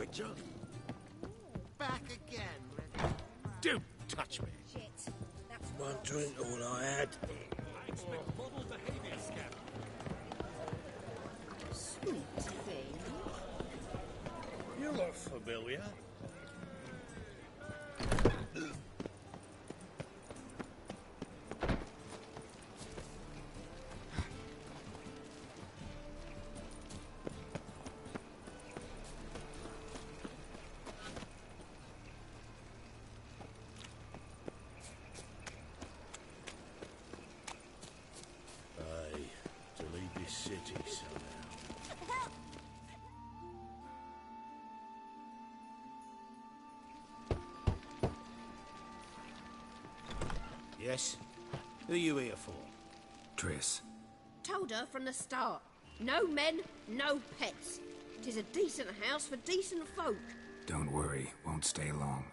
Witcher. Back again. Don't touch me. Shit. That's One drink all I had. I expect model behavior, Scab. sweet thing. You look familiar. To leave this city somehow. Yes? Who are you here for? Triss. Told her from the start. No men, no pets. 'Tis a decent house for decent folk. Don't worry, won't stay long.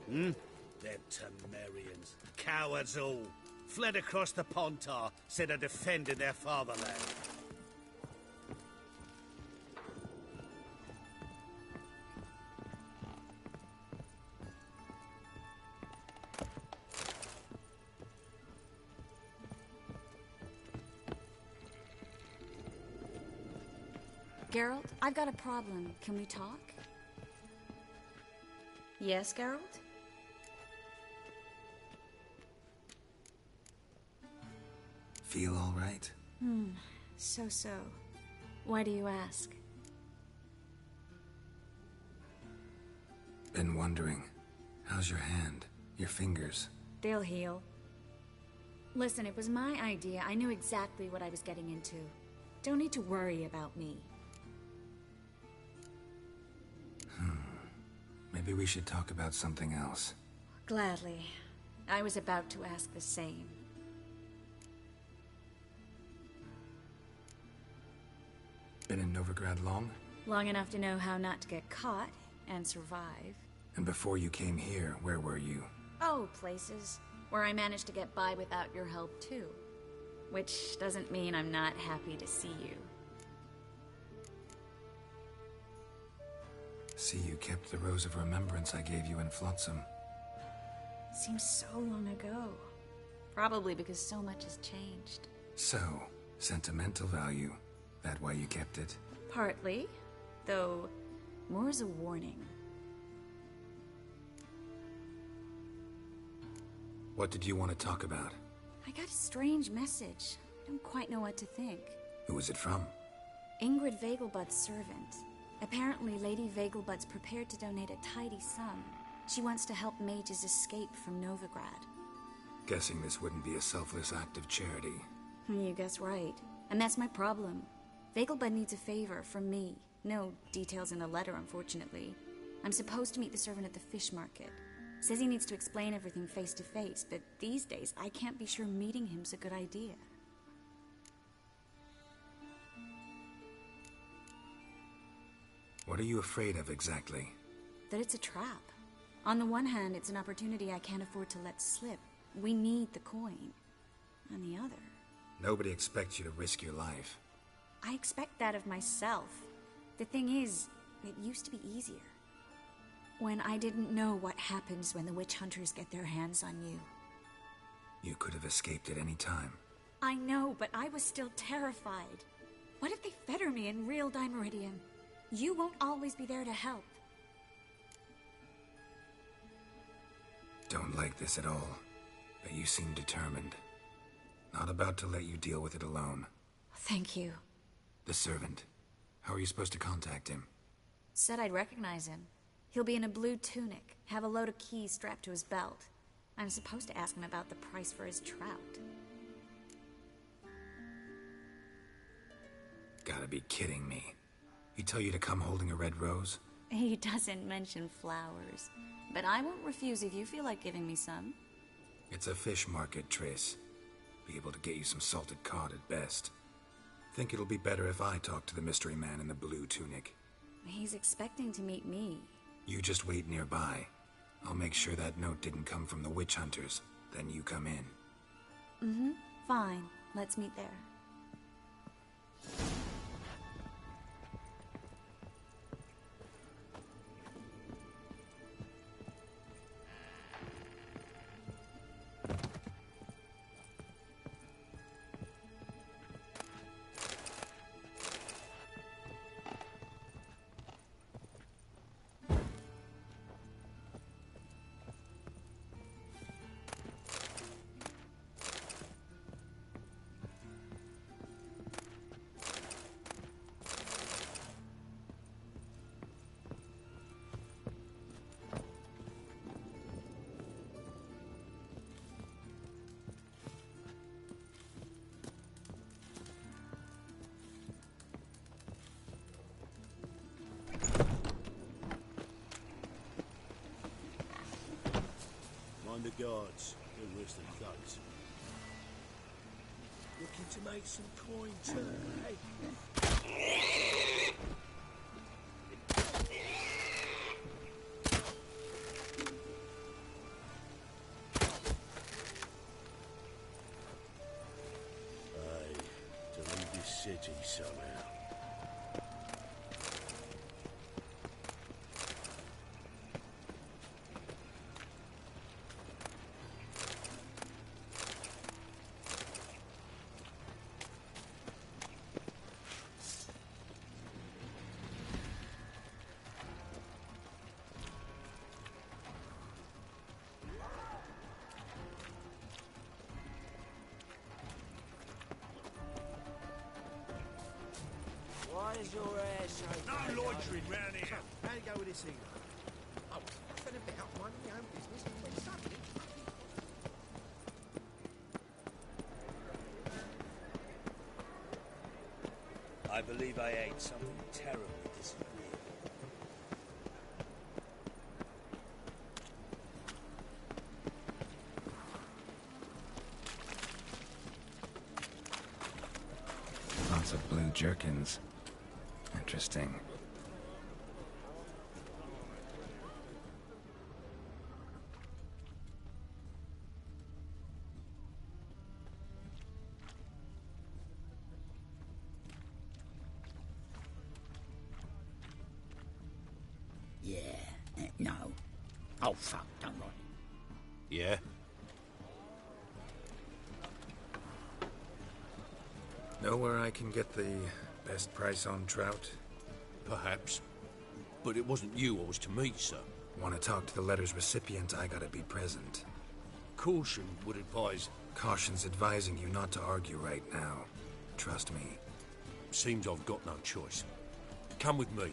Them Temerians, cowards all, fled across the Pontar, said of defending their fatherland. Geralt, I've got a problem. Can we talk? Yes, Geralt? Feel all right? So. Why do you ask? Been wondering. How's your hand? Your fingers? They'll heal. Listen, it was my idea. I knew exactly what I was getting into. Don't need to worry about me. Maybe we should talk about something else. Gladly. I was about to ask the same. Been in Novigrad long? Long enough to know how not to get caught and survive. And before you came here, where were you? Oh, places where I managed to get by without your help, too. Which doesn't mean I'm not happy to see you. See, you kept the rose of remembrance I gave you in Flotsam. Seems so long ago. Probably because so much has changed. So, sentimental value. That why you kept it? Partly, though more as a warning. What did you want to talk about? I got a strange message. Don't quite know what to think. Who was it from? Ingrid Vegelbud's servant. Apparently, Lady Vegelbud's prepared to donate a tidy sum. She wants to help mages escape from Novigrad. Guessing this wouldn't be a selfless act of charity. You guess right. And that's my problem. Vegelbud needs a favor from me. No details in the letter, unfortunately. I'm supposed to meet the servant at the fish market. Says he needs to explain everything face to face, but these days I can't be sure meeting him's a good idea. What are you afraid of exactly? That it's a trap. On the one hand, it's an opportunity I can't afford to let slip. We need the coin. On the other... Nobody expects you to risk your life. I expect that of myself. The thing is, it used to be easier. When I didn't know what happens when the witch hunters get their hands on you. You could have escaped at any time. I know, but I was still terrified. What if they fetter me in real Dimeridium? You won't always be there to help. Don't like this at all, but you seem determined. Not about to let you deal with it alone. Thank you. The servant. How are you supposed to contact him? Said I'd recognize him. He'll be in a blue tunic, have a load of keys strapped to his belt. I'm supposed to ask him about the price for his trout. Gotta be kidding me. He tell you to come holding a red rose? He doesn't mention flowers, but I won't refuse if you feel like giving me some. It's a fish market, Triss. Be able to get you some salted cod at best. Think it'll be better if I talk to the mystery man in the blue tunic. He's expecting to meet me. You just wait nearby. I'll make sure that note didn't come from the witch hunters. Then you come in. Mm-hmm. Fine. Let's meet there. Mind the guards. They're worse than thugs. Looking to make some coin turn, eh? Hey, to leave this city somehow. Why is your hair so... No loitering round here. How do you go with this thing? Oh, nothing about mind your own business. When suddenly... I believe I ate something terribly disagreeable. Lots of blue jerkins. Interesting. Yeah, no. Oh, fuck, don't worry. Yeah? Know where I can get the best price on trout? Perhaps. But it wasn't you I was to meet, sir. Want to talk to the letter's recipient, I gotta be present. Caution would advise... Caution's advising you not to argue right now. Trust me. Seems I've got no choice. Come with me.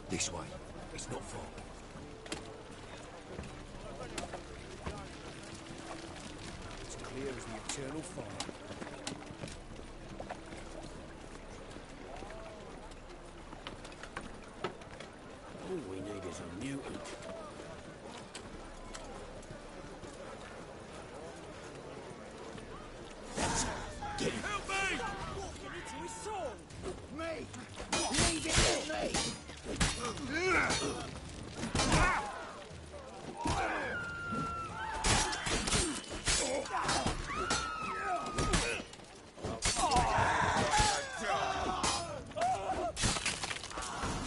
This way. It's not far. It's clear as the eternal fire. All we need is a mutant. Help me! Walking into his sword! Me! Leave it to me!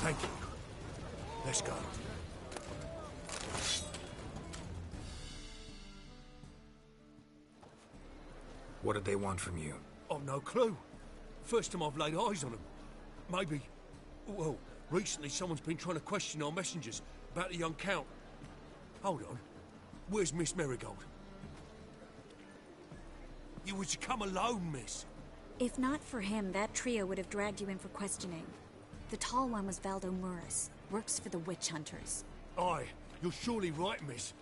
Thank you. Let's go. What did they want from you? I've no clue. First time I've laid eyes on them. Maybe... Well, recently someone's been trying to question our messengers about the young Count. Hold on. Where's Miss Marigold? You was to come alone, miss. If not for him, that trio would have dragged you in for questioning. The tall one was Valdo Muris. Works for the witch hunters. Aye, you're surely right, miss.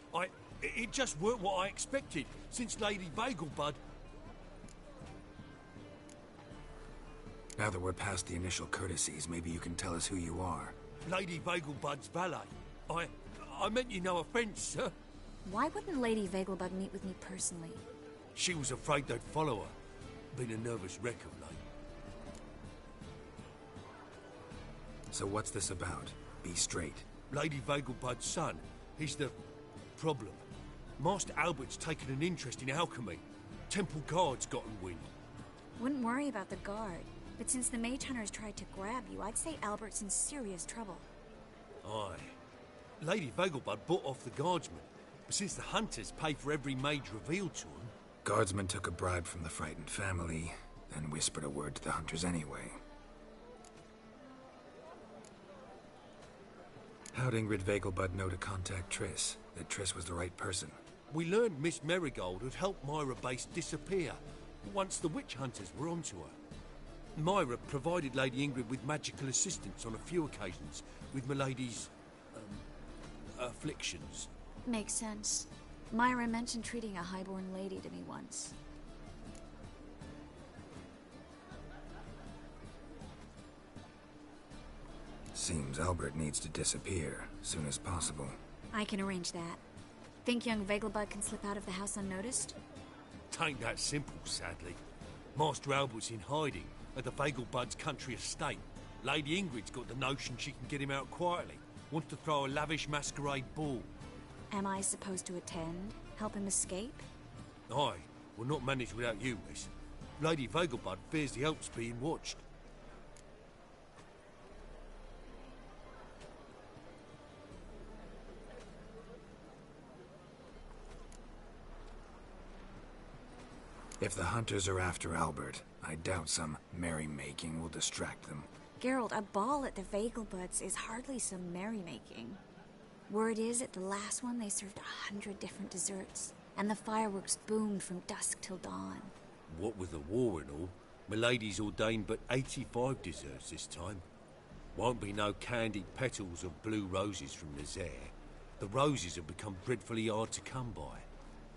It just weren't what I expected, since Lady Vagelbud... Now that we're past the initial courtesies, maybe you can tell us who you are. Lady Vagelbud's valet. I meant you no offence, sir. Why wouldn't Lady Vagelbud meet with me personally? She was afraid they'd follow her. Been a nervous wreck of late. So what's this about? Be straight. Lady Vegelbud's son, he's the problem. Master Albert's taken an interest in alchemy. Temple guards gotten wind. Wouldn't worry about the guard, but since the mage hunters tried to grab you, I'd say Albert's in serious trouble. Aye. Lady Vegelbud bought off the guardsmen, but since the hunters pay for every mage revealed to them... Guardsmen took a bribe from the frightened family, then whispered a word to the hunters anyway. How'd Ingrid Vegelbud know to contact Triss? That Triss was the right person? We learned Miss Marigold had helped Myra Base disappear once the witch hunters were onto her. Myra provided Lady Ingrid with magical assistance on a few occasions with Milady's... afflictions. Makes sense. Myra mentioned treating a highborn lady to me once. Seems Albert needs to disappear soon as possible. I can arrange that. Think young Vegelbud can slip out of the house unnoticed? Tain't that simple, sadly. Master Albert's in hiding at the Vegelbud's country estate. Lady Ingrid's got the notion she can get him out quietly. Wants to throw a lavish masquerade ball. Am I supposed to attend? Help him escape? Aye, we'll not manage without you, miss. Lady Vegelbud fears the Alps being watched. If the hunters are after Albert, I doubt some merrymaking will distract them. Geralt, a ball at the Vegelbuds is hardly some merrymaking. Word is, at the last one they served 100 different desserts, and the fireworks boomed from dusk till dawn. What with the war and all, Milady's ordained but 85 desserts this time. Won't be no candied petals of blue roses from Nazaire. The roses have become dreadfully hard to come by.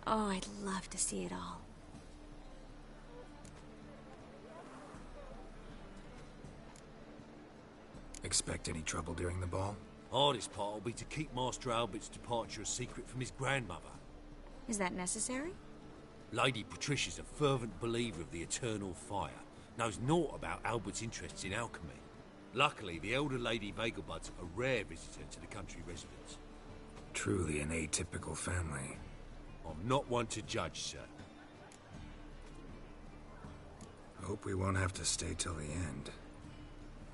Oh, I'd love to see it all. Expect any trouble during the ball? Hardest part will be to keep Master Albert's departure a secret from his grandmother. Is that necessary? Lady Patricia's a fervent believer of the eternal fire. Knows naught about Albert's interests in alchemy. Luckily, the elder Lady Vegelbud's a rare visitor to the country residence. Truly an atypical family. I'm not one to judge, sir. Hope we won't have to stay till the end.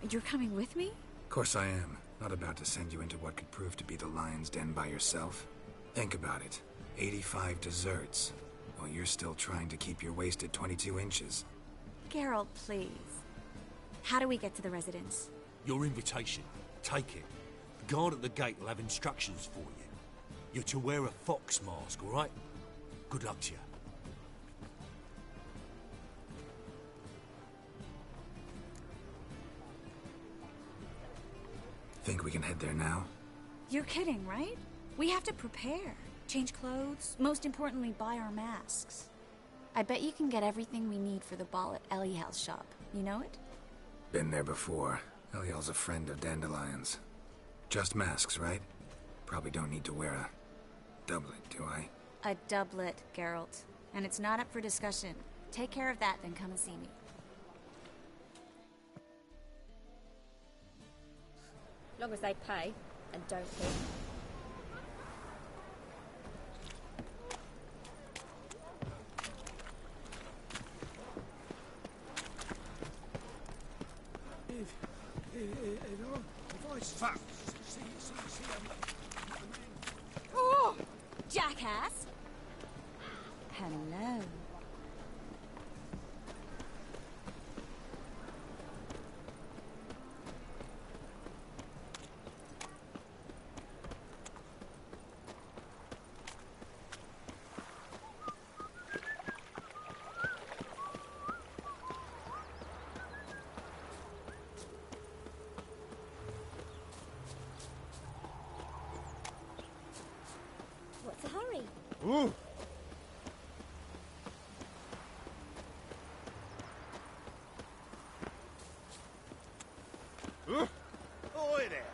You're coming with me? Of course I am. Not about to send you into what could prove to be the lion's den by yourself. Think about it. 85 desserts, while you're still trying to keep your waist at 22 inches. Geralt, please. How do we get to the residence? Your invitation. Take it. The guard at the gate will have instructions for you. You're to wear a fox mask, all right? Good luck to you. Think we can head there now? You're kidding, right? We have to prepare. Change clothes. Most importantly, buy our masks. I bet you can get everything we need for the ball at Eliel's shop. You know it? Been there before. Eliel's a friend of Dandelion's. Just masks, right? Probably don't need to wear a doublet, do I? A doublet, Geralt. And it's not up for discussion. Take care of that, then come and see me. Long as they pay and don't hit. Oh, jackass! Hello. What's the hurry? Ooh. Oi there.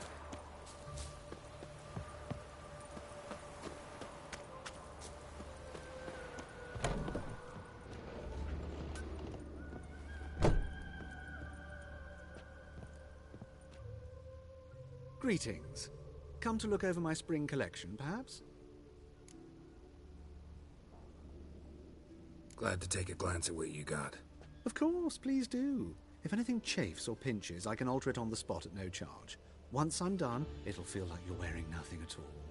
Greetings. Come to look over my spring collection, perhaps? Glad to take a glance at what you got. Of course, please do. If anything chafes or pinches, I can alter it on the spot at no charge. Once I'm done, it'll feel like you're wearing nothing at all.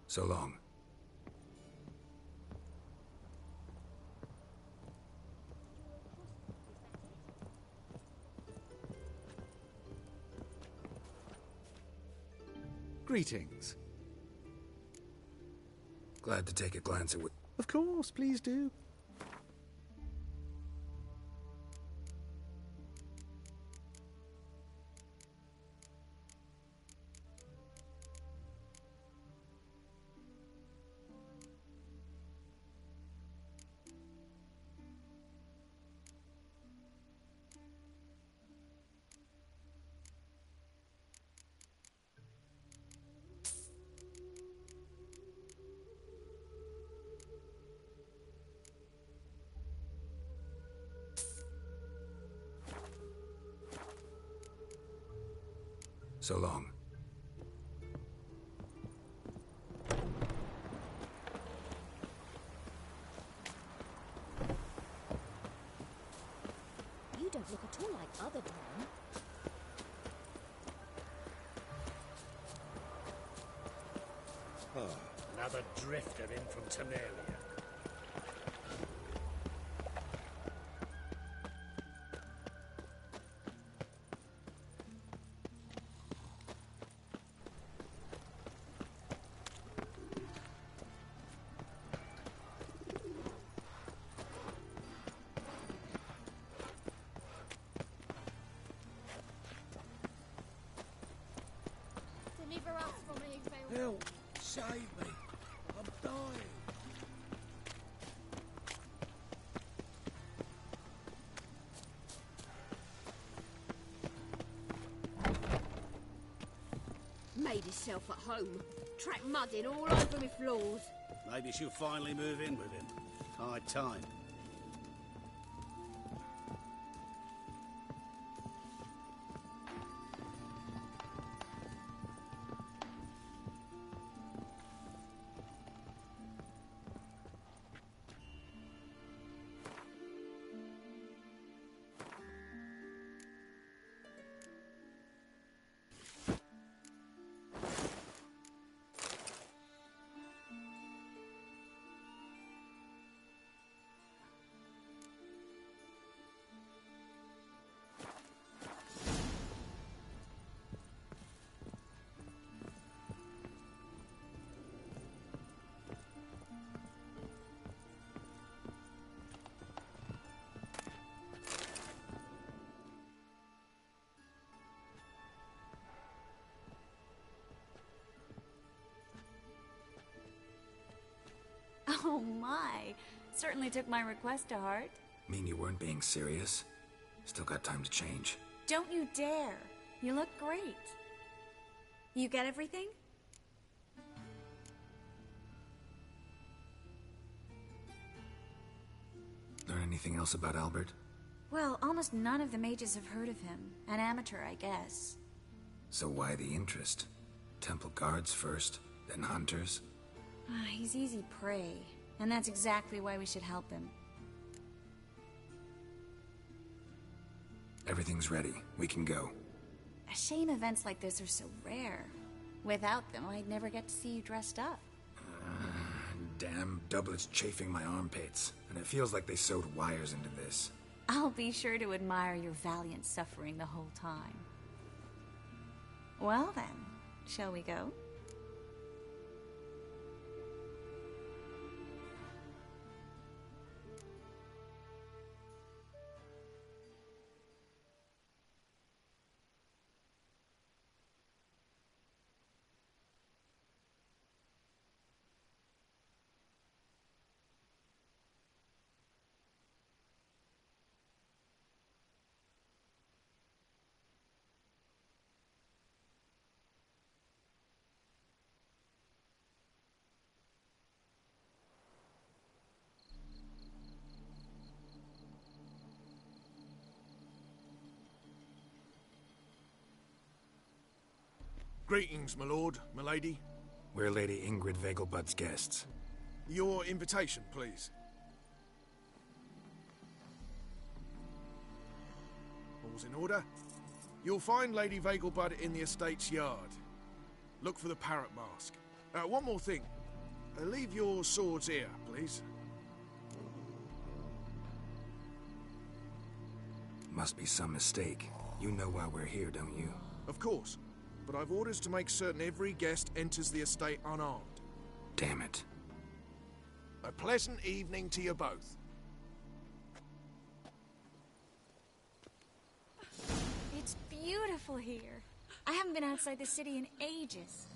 So long. Greetings. Glad to take a glance at what... Of course, please do. So long. You don't look at all like other men. Oh, another drifter in from Temeria. Deliver us from evil. Help! Save me! I'm dying! Made himself at home. Track mudding all over me floors. Maybe she'll finally move in with him. High time. Oh my. Certainly took my request to heart. Mean you weren't being serious? Still got time to change. Don't you dare. You look great. You get everything? Anything else about Albert? Well, almost none of the mages have heard of him. An amateur, I guess. So why the interest? Temple guards first, then hunters? He's easy prey, and that's exactly why we should help him. Everything's ready. We can go. A shame events like this are so rare. Without them, I'd never get to see you dressed up. Damn doublets chafing my armpits, and it feels like they sewed wires into this. I'll be sure to admire your valiant suffering the whole time. Well then, shall we go? Greetings, my lord, my lady. We're Lady Ingrid Vegelbud's guests. Your invitation, please. All's in order. You'll find Lady Vegelbud in the estate's yard. Look for the parrot mask. One more thing. Leave your swords here, please. Must be some mistake. You know why we're here, don't you? Of course. But I've orders to make certain every guest enters the estate unarmed. Damn it. A pleasant evening to you both. It's beautiful here. I haven't been outside the city in ages.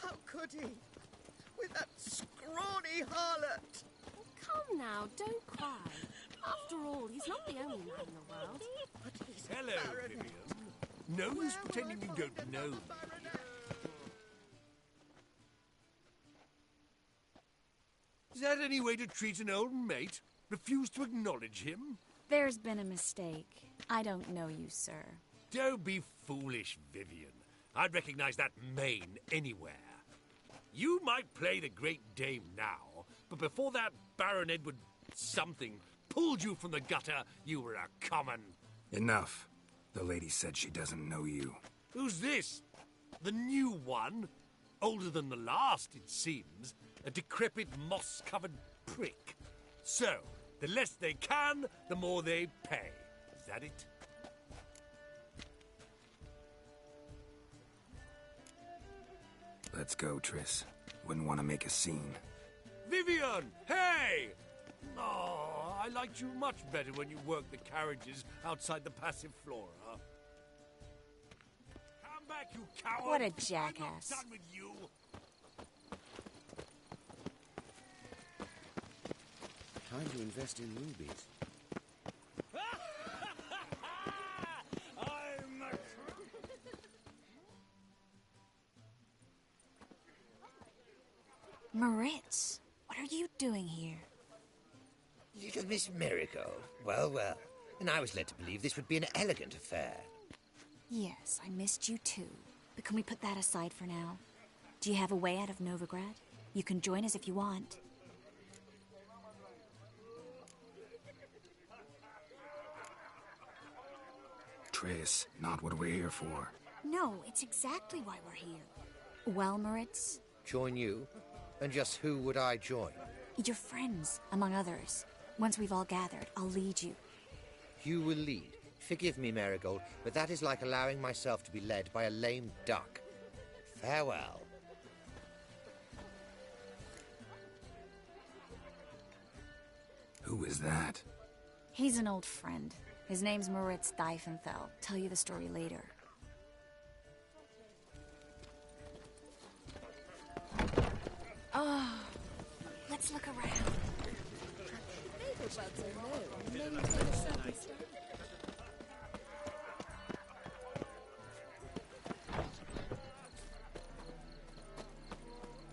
How could he? With that scrawny harlot! Come now, don't cry. After all, he's not the only man in the world. But he's Hello, Baron. Vivian. No use pretending you don't know me. Is that any way to treat an old mate? Refuse to acknowledge him? There's been a mistake. I don't know you, sir. Don't be foolish, Vivian. I'd recognize that mane anywhere. You might play the Great Dame now, but before that Baron Edward something pulled you from the gutter, you were a common... Enough. The lady said she doesn't know you. Who's this? The new one? Older than the last, it seems. A decrepit, moss-covered prick. So, the less they can, the more they pay. Is that it? Let's go, Triss. Wouldn't want to make a scene. Vivian! Hey! Oh, I liked you much better when you worked the carriages outside the passive flora. Come back, you coward! What a I'm jackass. not done with you! Time to invest in rubies. Moritz, what are you doing here? Little Miss Miracle. Well, well. And I was led to believe this would be an elegant affair. Yes, I missed you too. But can we put that aside for now? Do you have a way out of Novigrad? You can join us if you want. Triss, not what we're here for. No, it's exactly why we're here. Well, Moritz? Join you? And just who would I join? Your friends, among others. Once we've all gathered, I'll lead you. You will lead. Forgive me, Marigold, but that is like allowing myself to be led by a lame duck. Farewell. Who is that? He's an old friend. His name's Moritz Diefenfeld. Tell you the story later. Oh, let's look around.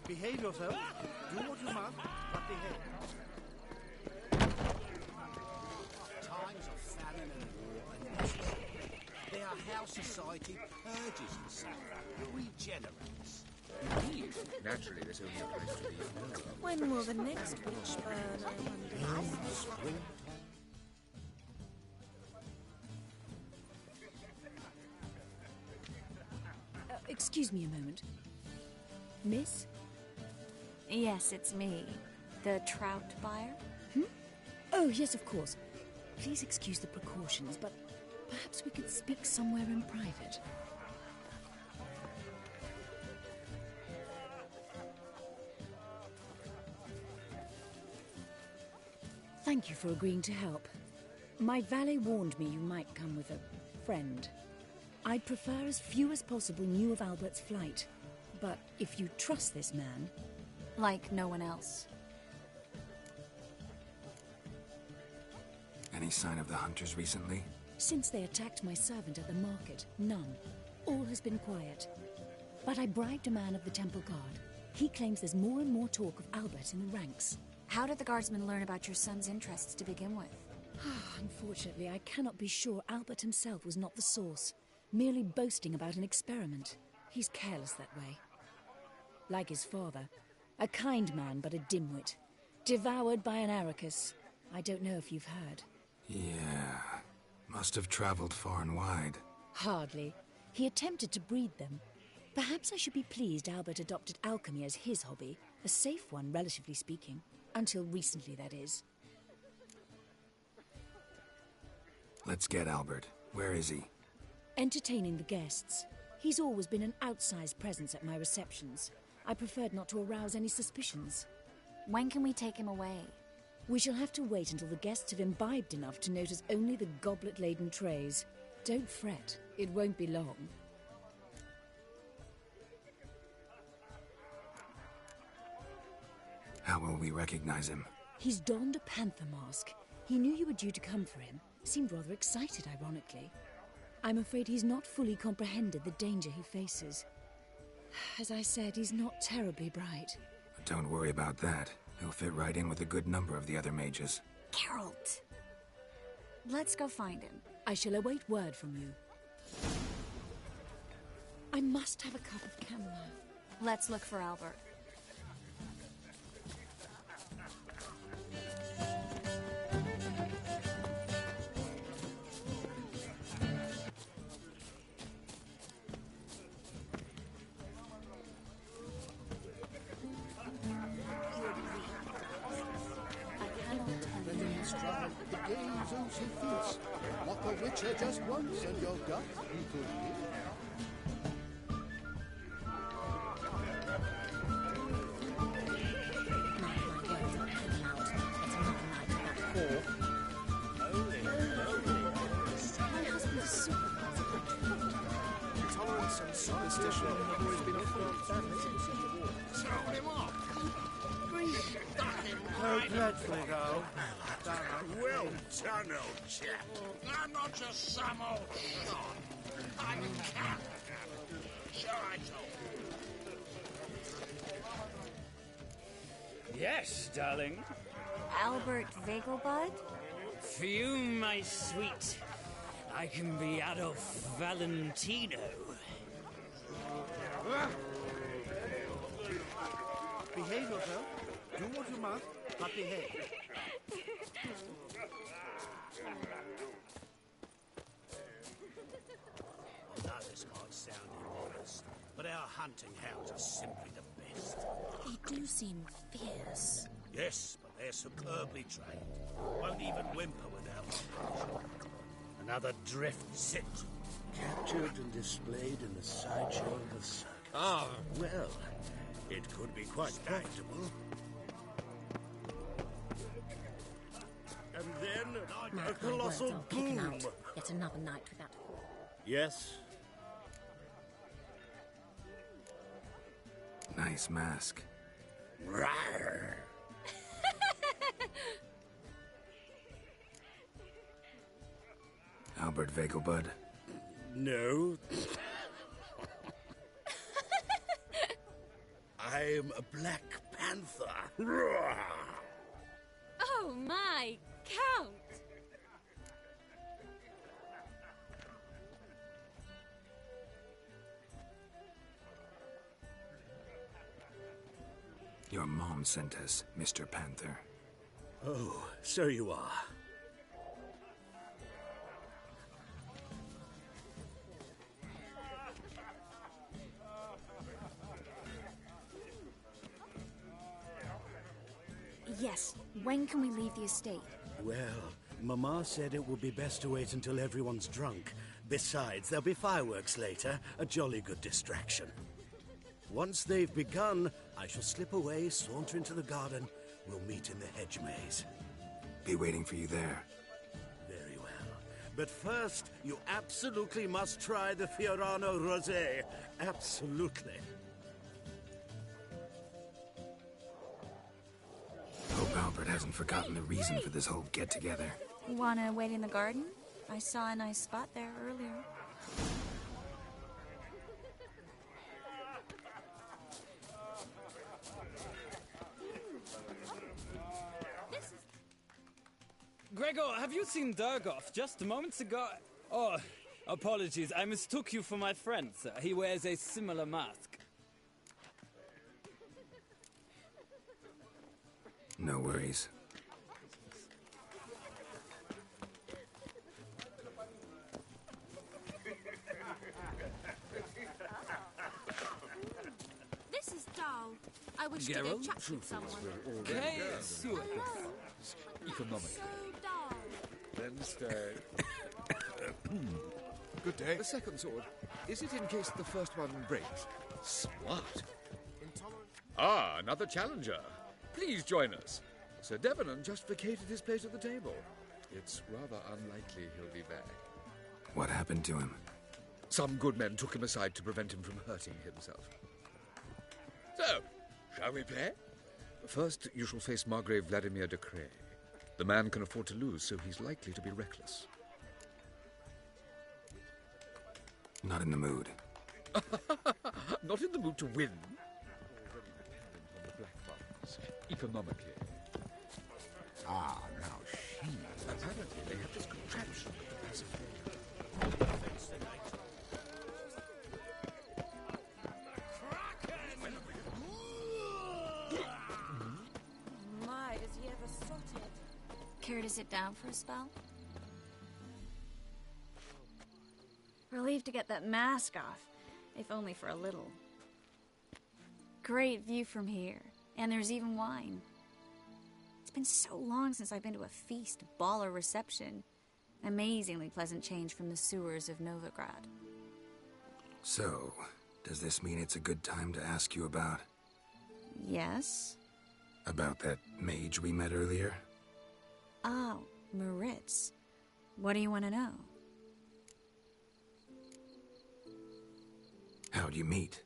Behave yourself. Do what you must, but behave. how society purges itself, regenerates. Naturally, there's only a place to be. When will the next witch burn, I wonder? Spring. Excuse me a moment. Miss? Yes, it's me. The trout buyer? Oh, yes, of course. Please excuse the precautions, but perhaps we could speak somewhere in private. Thank you for agreeing to help. My valet warned me you might come with a friend. I'd prefer as few as possible knew of Albert's flight. But if you trust this man... Like no one else. Any sign of the hunters recently? Since they attacked my servant at the market, none. All has been quiet. But I bribed a man of the temple guard. He claims there's more and more talk of Albert in the ranks. How did the guardsmen learn about your son's interests to begin with? Unfortunately, I cannot be sure Albert himself was not the source, merely boasting about an experiment. He's careless that way. Like his father, a kind man but a dimwit, devoured by an Arrakis. I don't know if you've heard. Yeah, must have traveled far and wide. Hardly. He attempted to breed them. Perhaps I should be pleased Albert adopted alchemy as his hobby, a safe one, relatively speaking. Until recently, that is. Let's get Albert. Where is he? Entertaining the guests. He's always been an outsized presence at my receptions. I preferred not to arouse any suspicions. When can we take him away? We shall have to wait until the guests have imbibed enough to notice only the goblet-laden trays. Don't fret, it won't be long. How will we recognize him? He's donned a panther mask. He knew you were due to come for him. Seemed rather excited, ironically. I'm afraid he's not fully comprehended the danger he faces. As I said, he's not terribly bright. Don't worry about that. He'll fit right in with a good number of the other mages. Geralt! Let's go find him. I shall await word from you. I must have a cup of chamomile. Let's look for Albert. Lock a witcher just once and your gut you could hear. Tolerance and superstition have always been a Throw him off. Oh, dreadfully go. Well done, old chap. I'm not just some old shot. I'm Captain. Sure I told you. Yes, darling. Albert Vegelbud? For you, my sweet, I can be Adolf Valentino. Behave yourself. Do what you must, but behave. I know this might sound immodest, but our hunting hounds are simply the best. They do seem fierce. Yes, but they're superbly trained. Won't even whimper without punishment. Another drift sit. Captured and displayed in the sideshow of the circus. Ah. Well, it could be quite profitable. And then a colossal boom. Yet another night without... Yes. Nice mask. Rawr. Albert Vegelbud. No. I'm a Black Panther. Oh my, Count! Your mom sent us, Mr. Panther. Oh, so you are. Yes, when can we leave the estate? Well, Mama said it would be best to wait until everyone's drunk. Besides, there'll be fireworks later, a jolly good distraction. Once they've begun, I shall slip away, saunter into the garden. We'll meet in the hedge maze. Be waiting for you there. Very well. But first, you absolutely must try the Fiorano Rosé. Absolutely. Hope Albert hasn't forgotten the reason for this whole get-together. Wanna wait in the garden? I saw a nice spot there earlier. Gregor, have you seen Durgoff just moments ago? Oh, apologies. I mistook you for my friend, sir. He wears a similar mask. No worries. This is dull. I wish to go chat with someone. Okay, sure. Economic. So dull. Then stay. Good day. The second sword. Is it in case the first one breaks? Smart. Ah, another challenger. Please join us. Sir Devenant just vacated his place at the table. It's rather unlikely he'll be back. What happened to him? Some good men took him aside to prevent him from hurting himself. So, shall we play? First, you shall face Margrave Vladimir de Cray. The man can afford to lose, so he's likely to be reckless. Not in the mood. Not in the mood to win. Economically. Ah, now she... Apparently they have this contraption to pacify. My, does he ever sort it? Care to sit down for a spell? Relieved to get that mask off, if only for a little. Great view from here, and there's even wine. It's been so long since I've been to a feast, ball, or reception. Amazingly pleasant change from the sewers of Novigrad. So, does this mean it's a good time to ask you about... Yes? About that mage we met earlier? Oh, Maritz. What do you want to know? How'd you meet?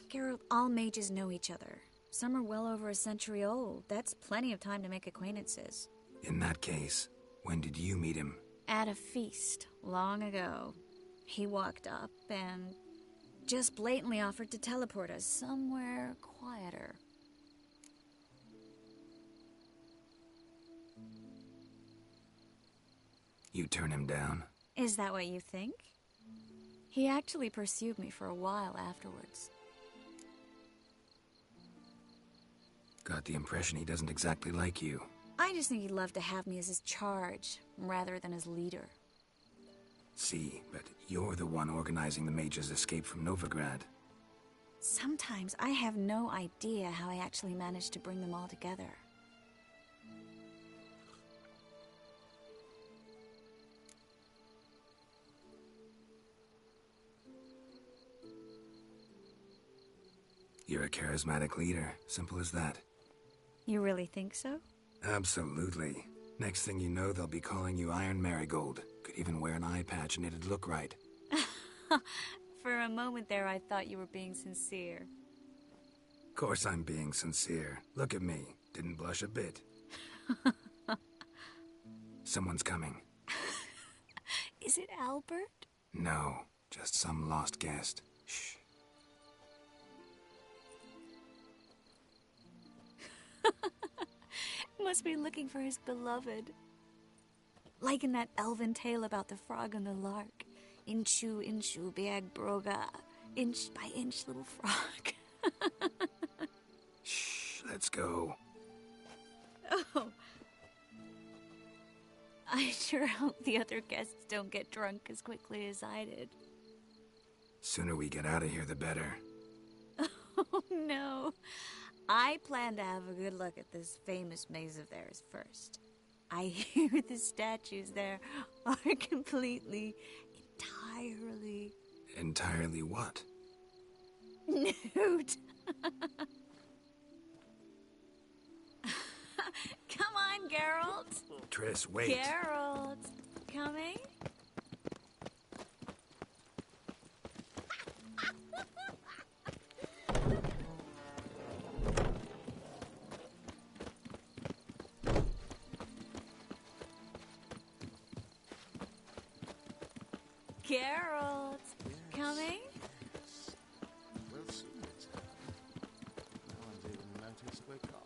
Geralt, all mages know each other. Some are well over a century old. That's plenty of time to make acquaintances. In that case, when did you meet him? At a feast, long ago. He walked up and just blatantly offered to teleport us somewhere quieter. You turn him down? Is that what you think? He actually pursued me for a while afterwards. Got the impression he doesn't exactly like you. I just think he'd love to have me as his charge, rather than as leader. See, but you're the one organizing the mage's escape from Novigrad. Sometimes I have no idea how I actually managed to bring them all together. You're a charismatic leader. Simple as that. You really think so? Absolutely. Next thing you know, they'll be calling you Iron Marigold. Could even wear an eye patch and it'd look right. For a moment there, I thought you were being sincere. Of course I'm being sincere. Look at me. Didn't blush a bit. Someone's coming. Is it Albert? No, just some lost guest. Shh. Must be looking for his beloved. Like in that elven tale about the frog and the lark. Inchu, inchu, beag broga. Inch by inch, little frog. Shh, let's go. Oh. I sure hope the other guests don't get drunk as quickly as I did. Sooner we get out of here, the better. Oh, no. I plan to have a good look at this famous maze of theirs first. I hear the statues there are entirely... Entirely what? nude. Come on, Geralt. Triss, wait. Geralt, coming? Geralt, coming? Well, soon it's no one's even noticed we're gone.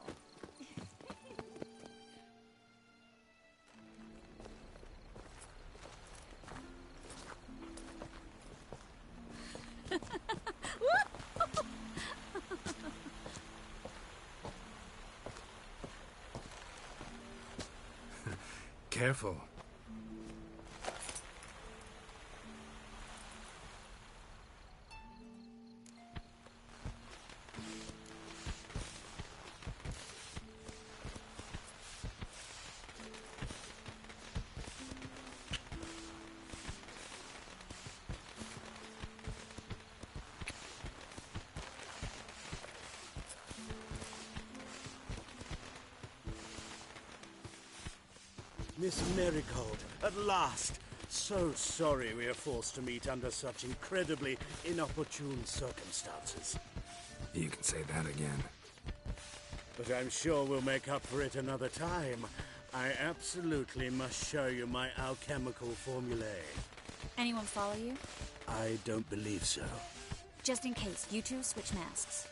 Careful. Miss Marigold, at last! So sorry we are forced to meet under such incredibly inopportune circumstances. You can say that again. But I'm sure we'll make up for it another time. I absolutely must show you my alchemical formulae. Anyone follow you? I don't believe so. Just in case, you two switch masks.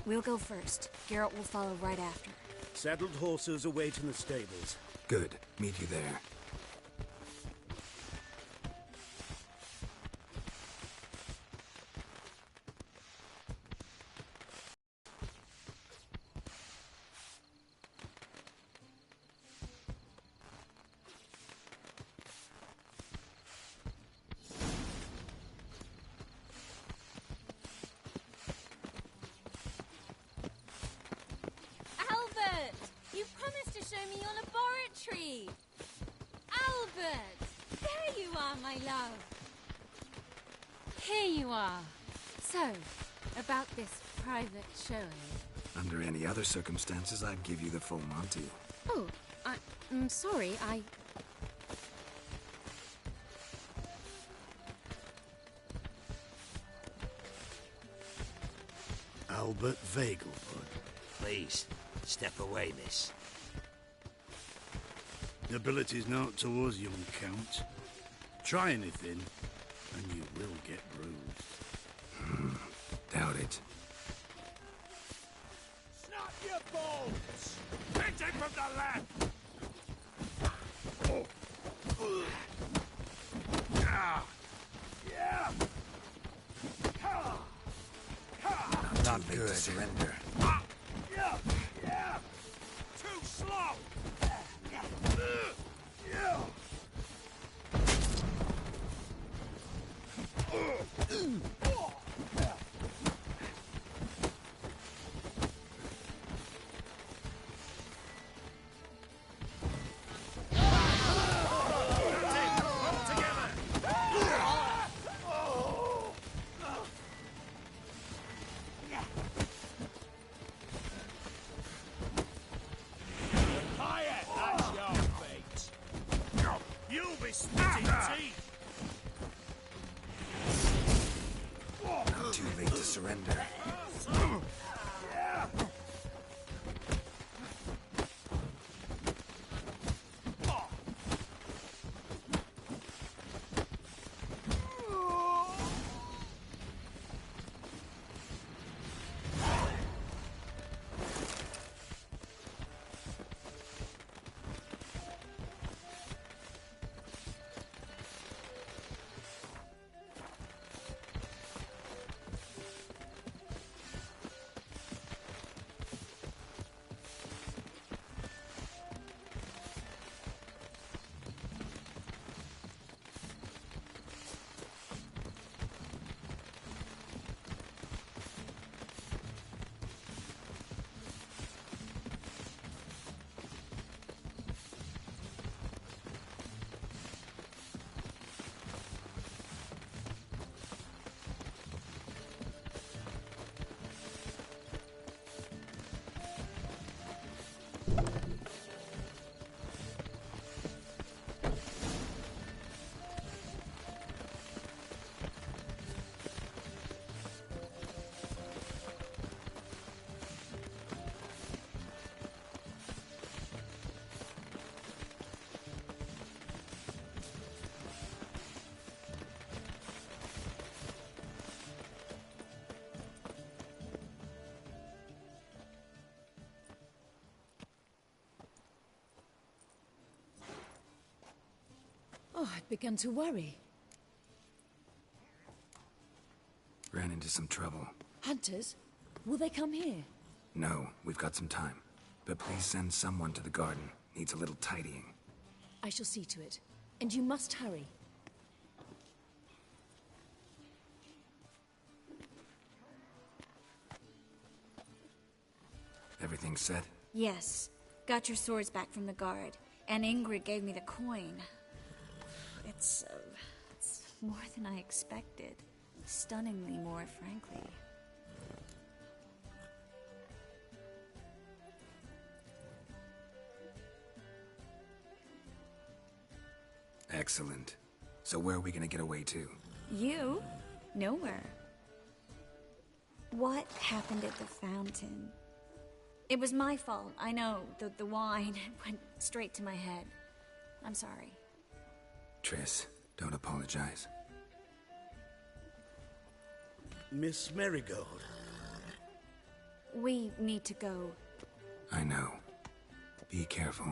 We'll go first. Geralt will follow right after. Saddled horses await in the stables. Good. Meet you there. You promised to show me your laboratory! Albert! There you are, my love! Here you are. So, about this private showing. Under any other circumstances, I'd give you the full Monty. Oh, I'm sorry, Albert Vegelbud. Please, step away, miss. Nobility's not towards young Count. Try anything, and you will get bruised. Doubt it. Snap your balls! Hit him from the left! Yeah! Not good. Surrender. Yeah! Too slow! Too late to surrender. Oh, I'd begun to worry. Ran into some trouble. Hunters? Will they come here? No, we've got some time. But please send someone to the garden. Needs a little tidying. I shall see to it. And you must hurry. Everything set? Yes. Got your swords back from the guard. And Ingrid gave me the coin. It's more than I expected. Stunningly more, frankly. Excellent. So where are we gonna get away to? You? Nowhere. What happened at the fountain? It was my fault, I know. The wine went straight to my head. I'm sorry. Triss, don't apologize. Miss Marigold. We need to go. I know. Be careful.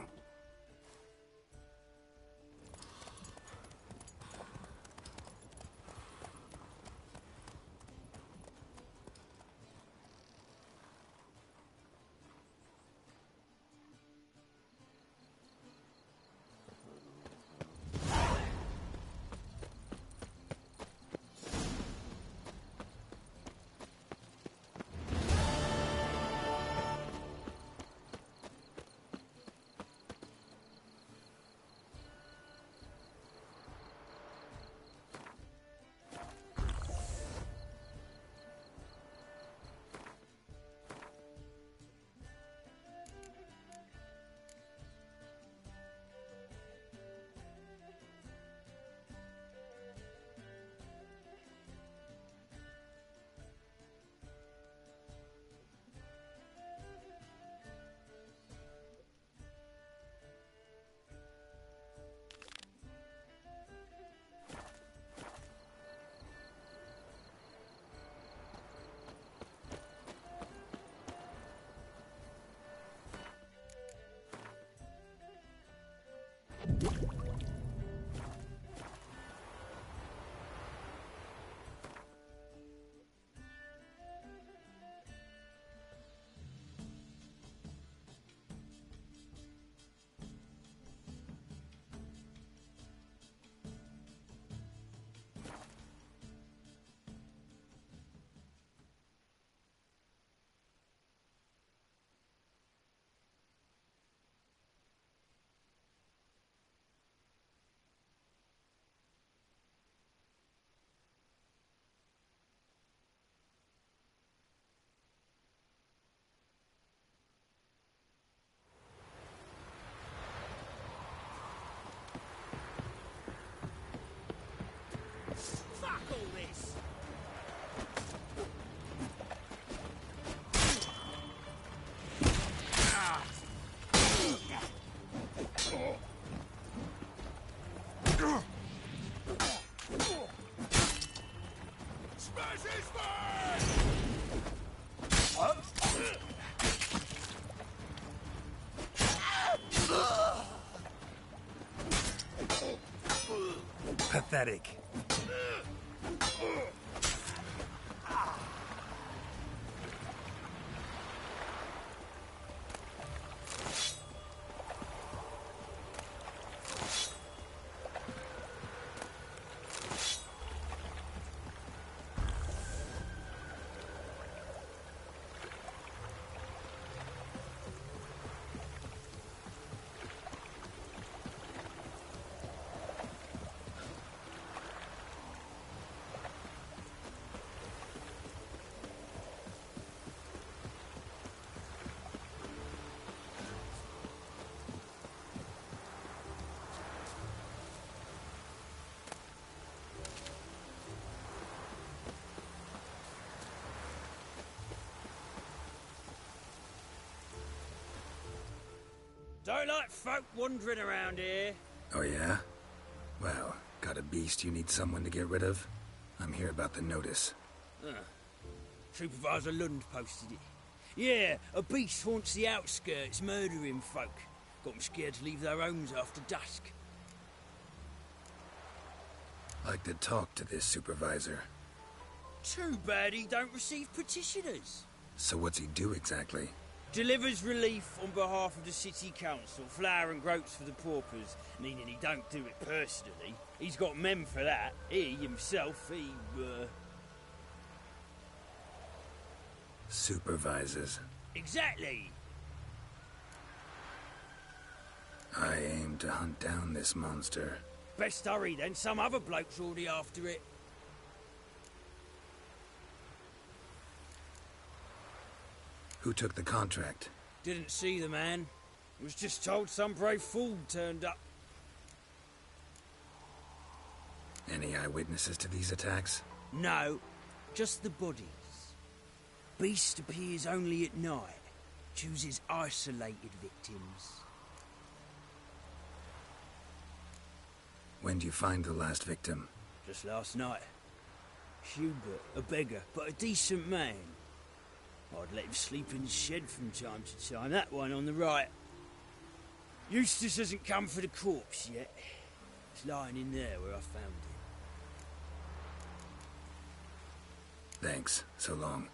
Fuck all this! Smash his face! Pathetic. Don't like folk wandering around here. Oh yeah? Well, got a beast you need someone to get rid of? I'm here about the notice. Supervisor Lund posted it. Yeah, a beast haunts the outskirts, murdering folk. Got them scared to leave their homes after dusk. Like to talk to this supervisor. Too bad he don't receive petitioners. So what's he do exactly? Delivers relief on behalf of the city council, flour and groats for the paupers, meaning he don't do it personally. He's got men for that. He, himself, Supervises. Exactly! I aim to hunt down this monster. Best hurry then, some other bloke's already after it. Who took the contract? Didn't see the man. Was just told some brave fool turned up. Any eyewitnesses to these attacks? No, just the bodies. Beast appears only at night. Chooses isolated victims. When do you find the last victim? Just last night. Hubert, a beggar, but a decent man. I'd let him sleep in the shed from time to time, that one on the right. Eustace hasn't come for the corpse yet. It's lying in there where I found it. Thanks. So long.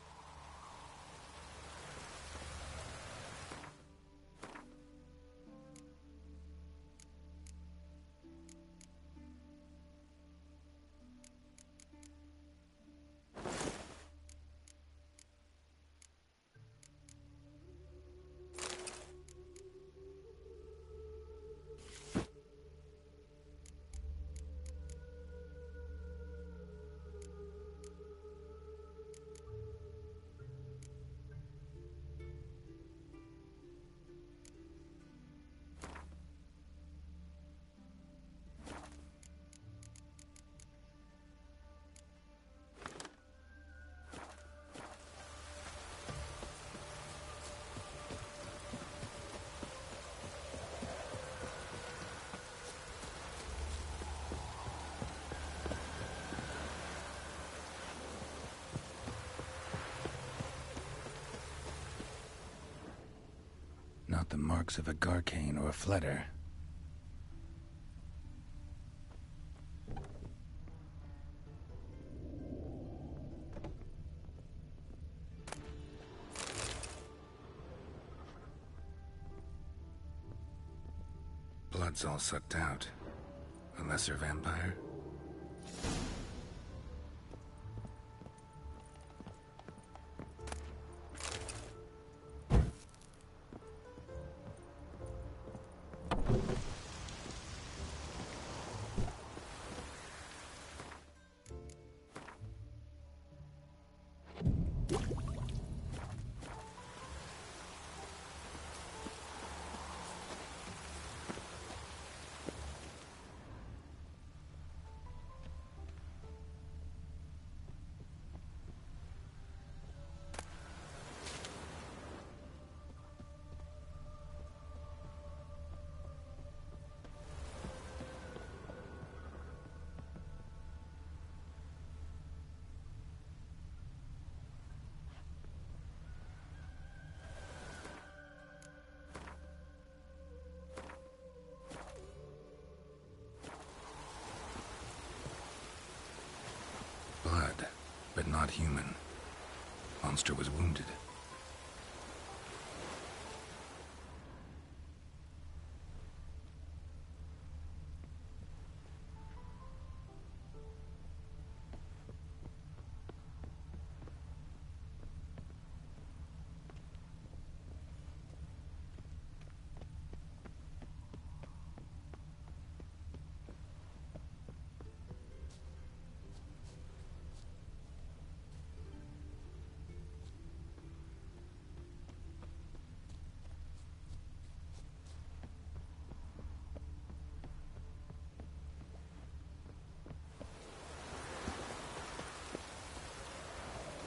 Not the marks of a garcane or a fletter. Blood's all sucked out. A lesser vampire? Blood, but not human. Monster was wounded.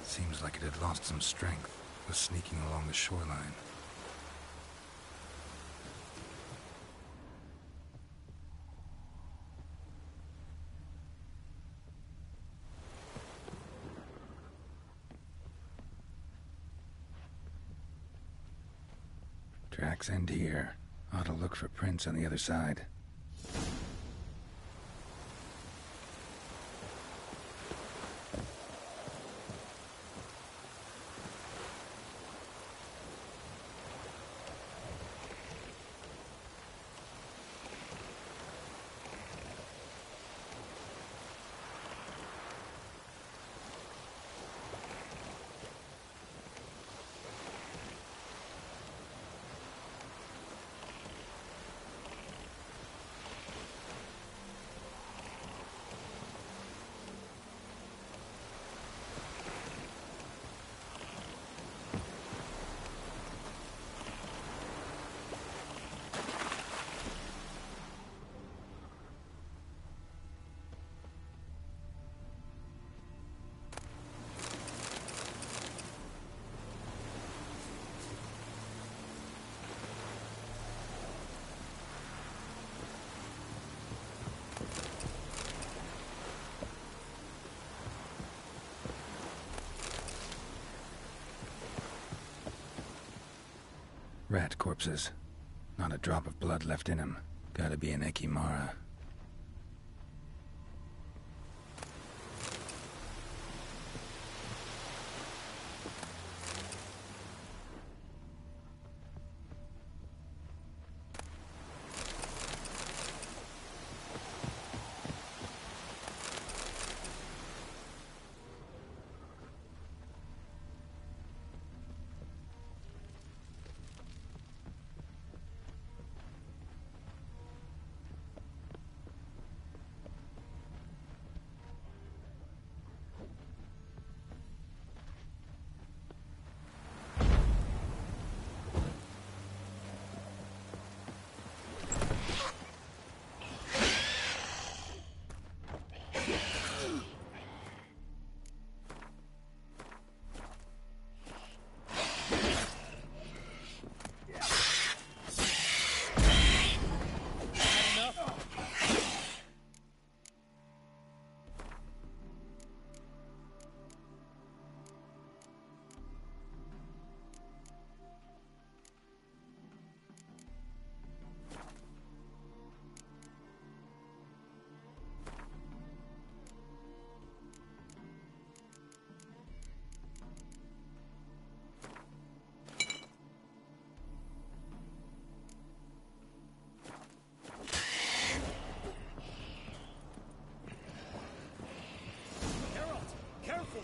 Seems like it had lost some strength, was sneaking along the shoreline. Tracks end here. Ought to look for prints on the other side. Rat corpses. Not a drop of blood left in him. Gotta be an Ekimara.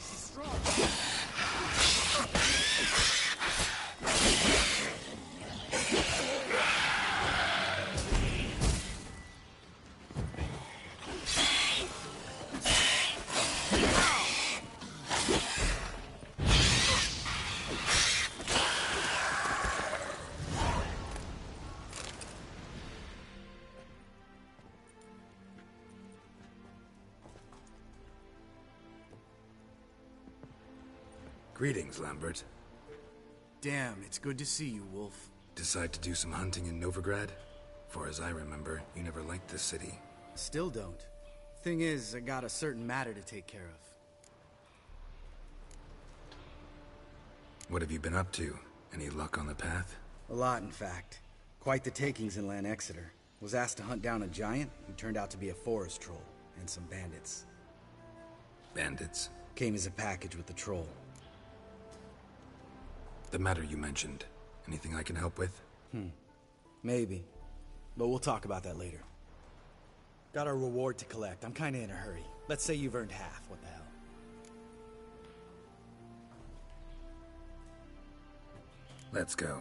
She's strong. Greetings, Lambert. Damn, it's good to see you, Wolf. Decide to do some hunting in Novigrad? For as I remember, you never liked this city. Still don't. Thing is, I got a certain matter to take care of. What have you been up to? Any luck on the path? A lot, in fact. Quite the takings in Lan Exeter. Was asked to hunt down a giant who turned out to be a forest troll, and some bandits. Bandits? Came as a package with the troll. The matter you mentioned. Anything I can help with? Maybe. But we'll talk about that later. Got a reward to collect. I'm kinda in a hurry. Let's say you've earned half. What the hell? Let's go.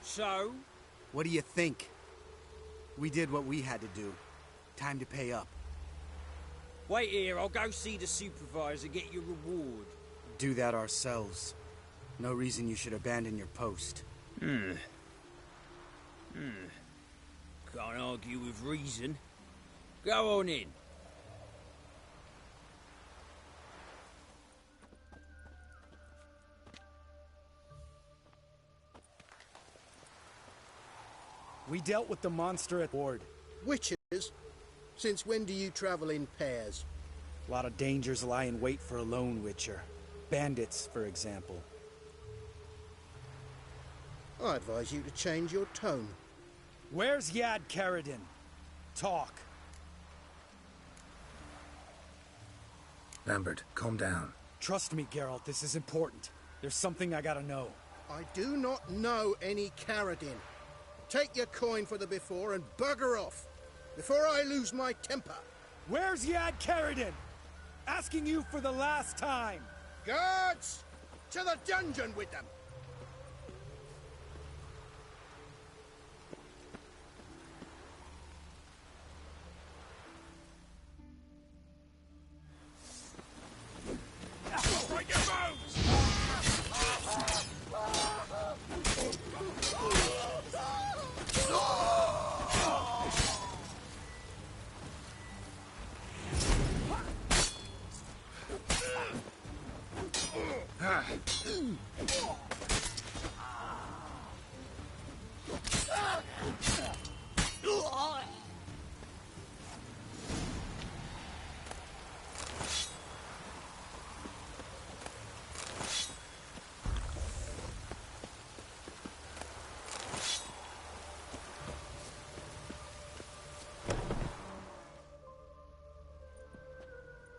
So? What do you think? We did what we had to do. Time to pay up. Wait here, I'll go see the supervisor, get your reward. Do that ourselves. No reason you should abandon your post. Can't argue with reason. Go on in. We dealt with the monster at Ward. Witches? Since when do you travel in pairs? A lot of dangers lie in wait for a lone witcher. Bandits, for example. I advise you to change your tone. Where's Yad Karadin? Talk. Lambert, calm down. Trust me, Geralt, this is important. There's something I gotta know. I do not know any Karadin. Take your coin for the before and bugger off, before I lose my temper. Where's Yad Karadin? Asking you for the last time. Guards! To the dungeon with them! Break your bones!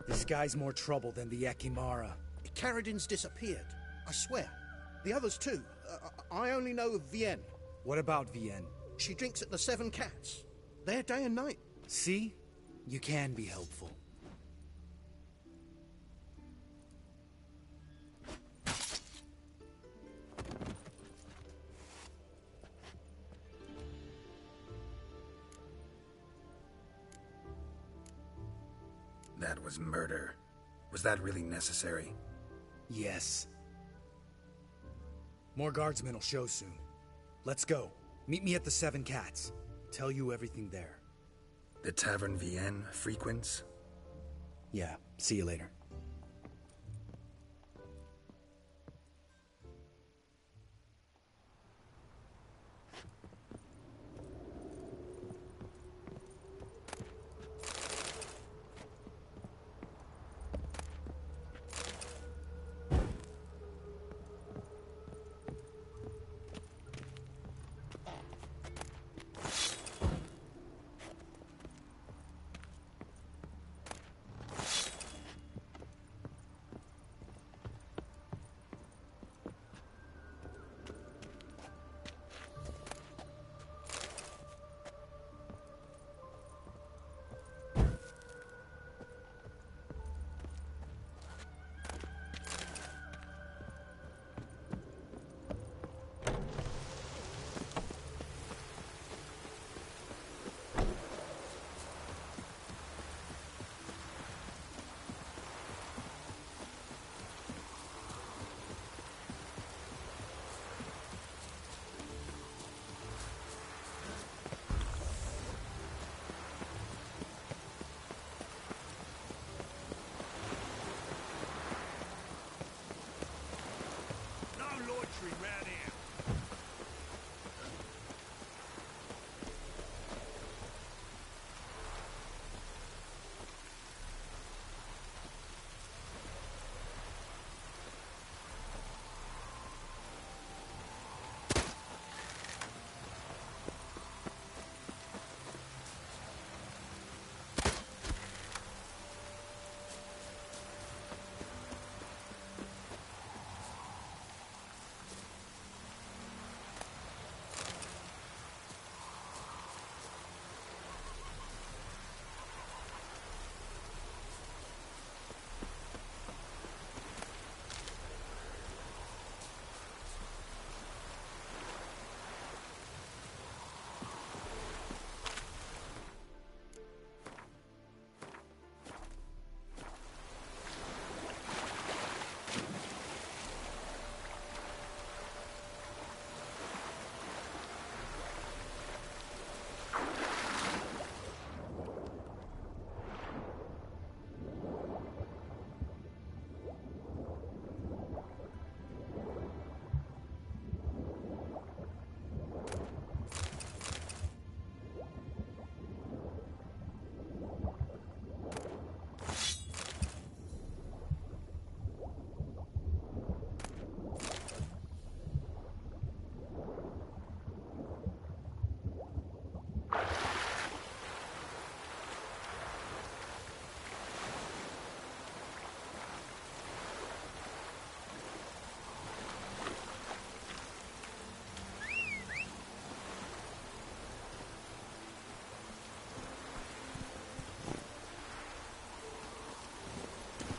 This guy's more trouble than the Ekimara. Carradin's disappeared. I swear. The others too. I only know of Vienne. What about Vienne? She drinks at the Seven Cats. There day and night. See? You can be helpful. That was murder. Was that really necessary? Yes. More guardsmen will show soon. Let's go. Meet me at the Seven Cats. Tell you everything there. The Tavern Vienne frequents? Yeah, see you later. Round here.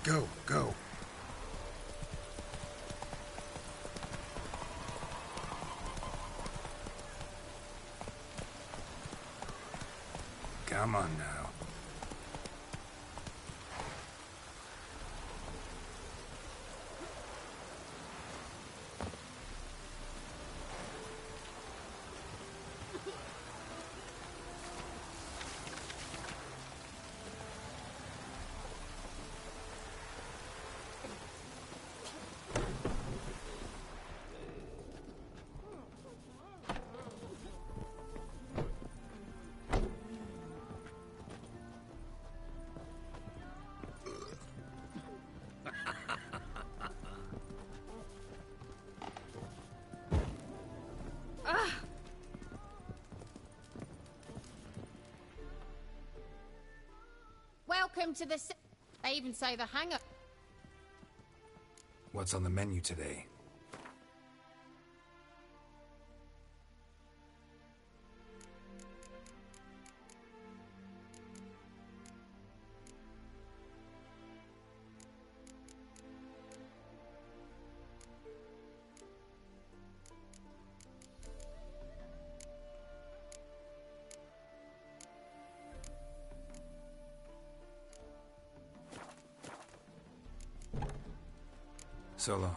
Go, go. Come on now. Welcome to the... They even say the hangar... What's on the menu today? So long.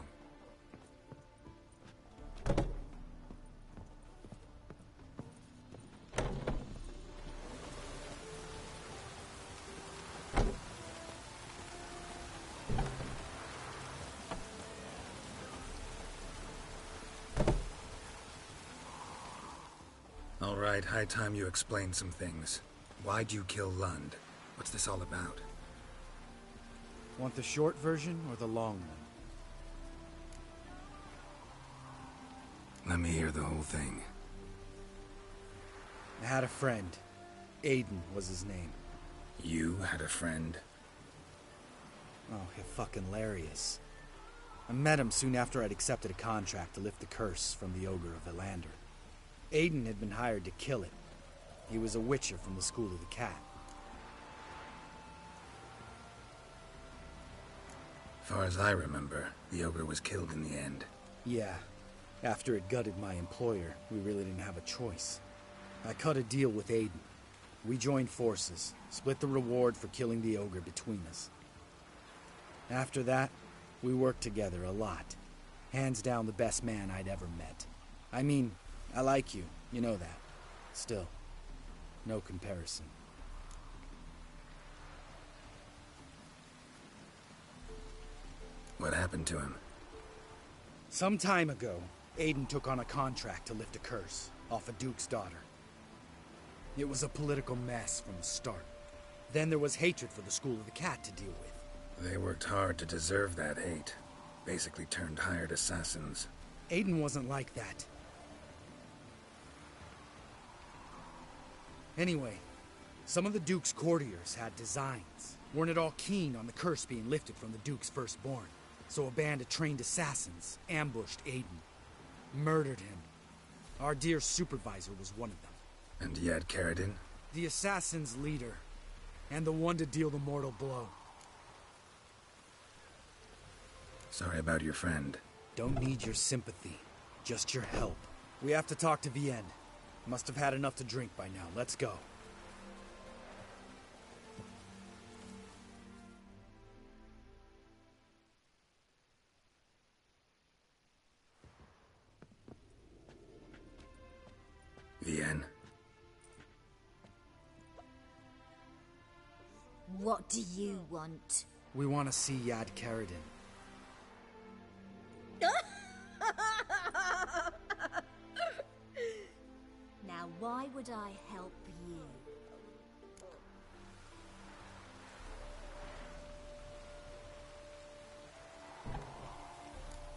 All right, high time you explain some things. Why'd you kill Lund? What's this all about? Want the short version or the long one? Let me hear the whole thing. I had a friend. Aiden was his name. You had a friend? Oh, he's fucking hilarious. I met him soon after I'd accepted a contract to lift the curse from the Ogre of Elander. Aiden had been hired to kill it. He was a witcher from the School of the Cat. Far as I remember, the Ogre was killed in the end. Yeah. After it gutted my employer, we really didn't have a choice. I cut a deal with Aiden. We joined forces, split the reward for killing the Ogre between us. After that, we worked together a lot. Hands down the best man I'd ever met. I mean, I like you know that. Still, no comparison. What happened to him? Some time ago, Aiden took on a contract to lift a curse off a duke's daughter. It was a political mess from the start. Then there was hatred for the School of the Cat to deal with. They worked hard to deserve that hate. Basically turned hired assassins. Aiden wasn't like that. Anyway, some of the Duke's courtiers had designs. Weren't at all keen on the curse being lifted from the Duke's firstborn. So a band of trained assassins ambushed Aiden. Murdered him. Our dear supervisor was one of them. And you had Carradine? The assassin's leader. And the one to deal the mortal blow. Sorry about your friend. Don't need your sympathy. Just your help. We have to talk to Vienne. Must have had enough to drink by now. Let's go. Vienne. What do you want? We want to see Yad Carradine. Now, why would I help you?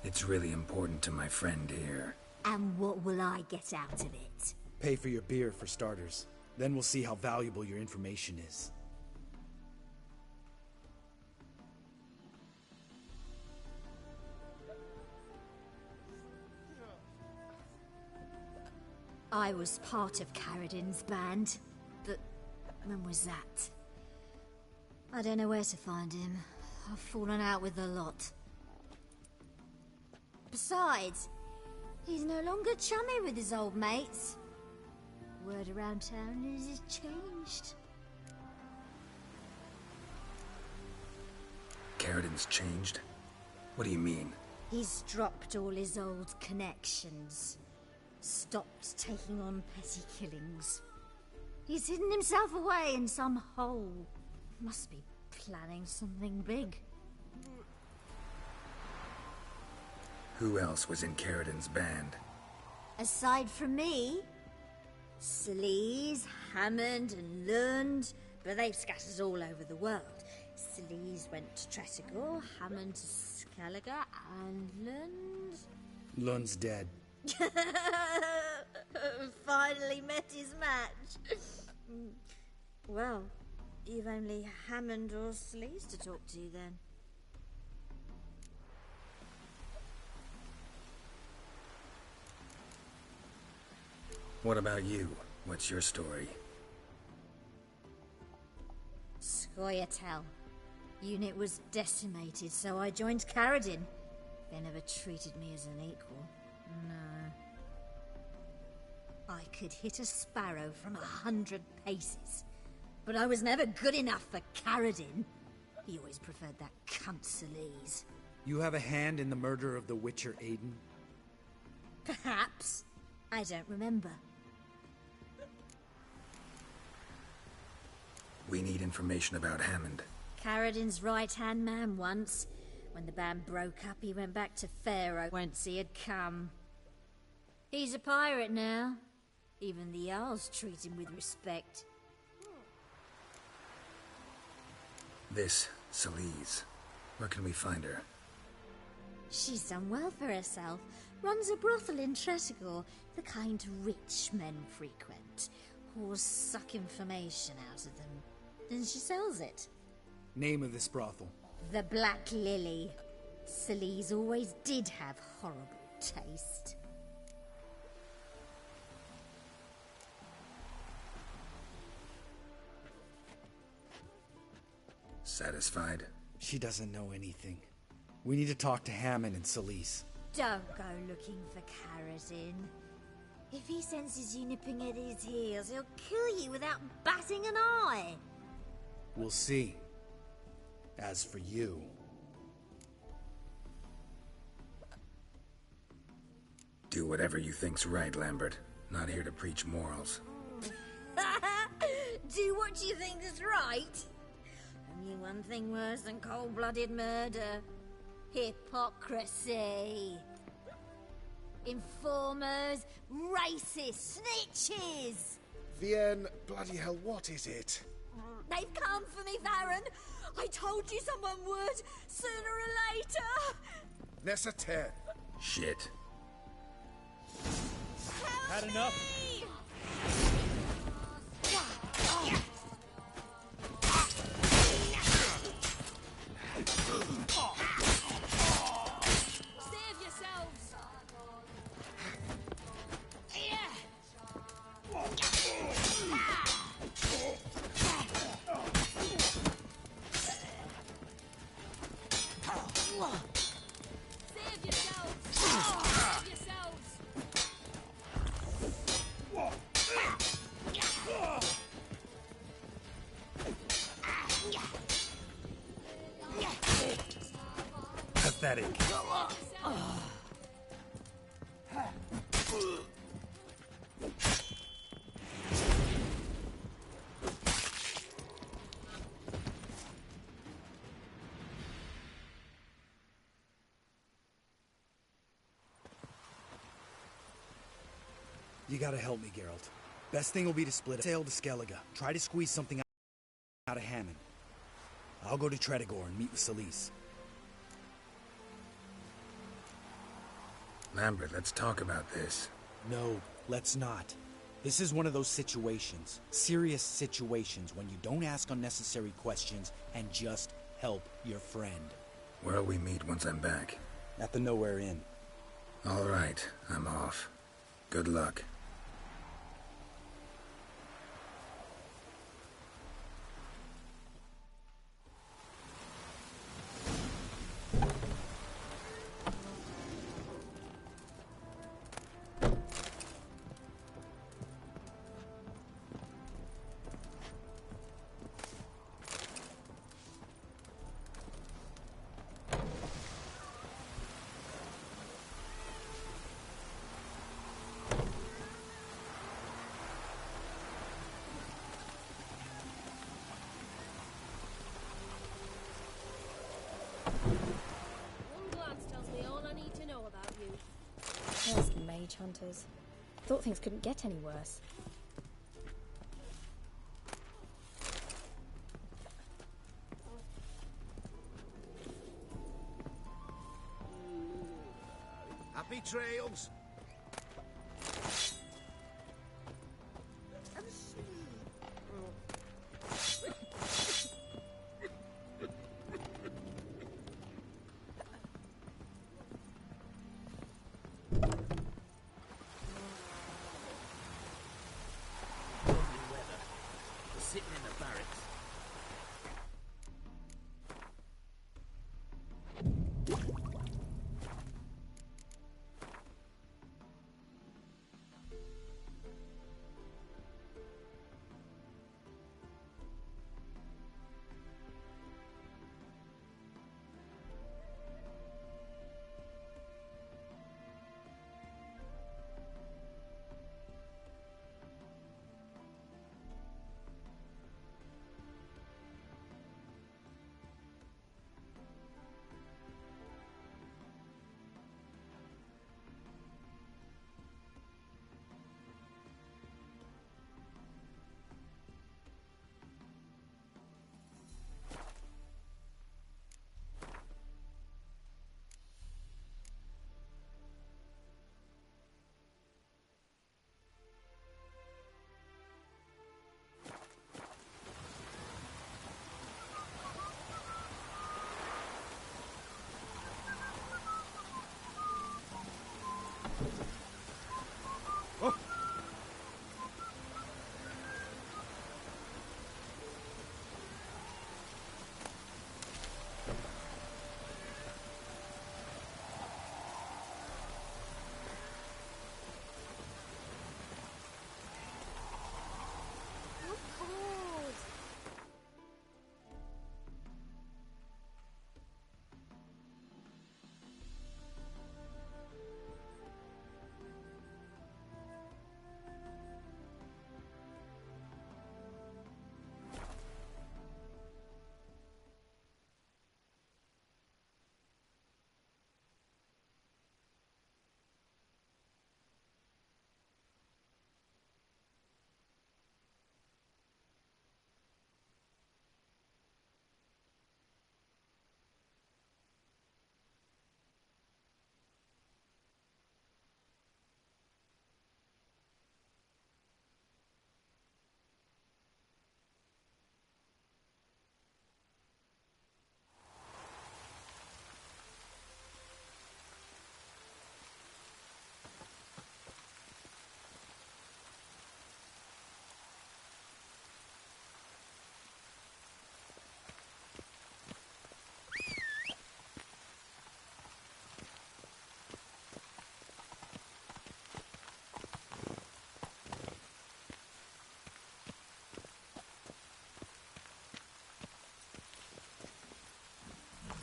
It's really important to my friend here. And what will I get out of it? Pay for your beer, for starters. Then we'll see how valuable your information is. I was part of Carradine's band, but when was that? I don't know where to find him. I've fallen out with a lot. Besides, he's no longer chummy with his old mates. Word around town is he's changed. Carradine's changed? What do you mean? He's dropped all his old connections. Stopped taking on petty killings. He's hidden himself away in some hole. Must be planning something big. Who else was in Carradine's band? Aside from me, Sleaze, Hammond and Lund, but they've scattered all over the world. Sleaze went to Tresigor, Hammond to Skellige, and Lund... Lund's dead. Finally met his match. Well, You've only Hammond or Sleaze to talk to, then. What about you? What's your story? Scoia'tael. Unit was decimated, so I joined Caradin. They never treated me as an equal. No. I could hit a sparrow from 100 paces. But I was never good enough for Caradin. He always preferred that cunt Sleaze. You have a hand in the murder of the Witcher Aiden? Perhaps. I don't remember. We need information about Hammond. Caradin's right-hand man once. When the band broke up, he went back to Pharaoh whence he had come. He's a pirate now. Even the Jarls treat him with respect. This, Sleaze. Where can we find her? She's done well for herself. Runs a brothel in Tretigor, the kind rich men frequent. Whores suck information out of them. Then she sells it. Name of this brothel? The Black Lily. Sleaze always did have horrible taste. Satisfied? She doesn't know anything. We need to talk to Hammond and Sleaze. Don't go looking for Caradin. If he senses you nipping at his heels, he'll kill you without batting an eye. We'll see. As for you... Do whatever you think's right, Lambert. Not here to preach morals. Do what you think is right? Only one thing worse than cold-blooded murder. Hypocrisy. Informers, racists, snitches. Vienne, bloody hell, what is it? They've come for me, Baron. I told you someone would, sooner or later. Nessater. Shit. Had enough? Save yourselves! Save yourselves! Save yourselves! Pathetic. You gotta help me, Geralt. Best thing will be to split sail to Skellige. Try to squeeze something out of Hammond. I'll go to Tretigor and meet with Sleaze. Lambert, let's talk about this. No, let's not. This is one of those situations. Serious situations when you don't ask unnecessary questions and just help your friend. Where'll we meet once I'm back? At the Nowhere Inn. All right, I'm off. Good luck. One glance tells me all I need to know about you. Those mage hunters. Thought things couldn't get any worse. Happy trails.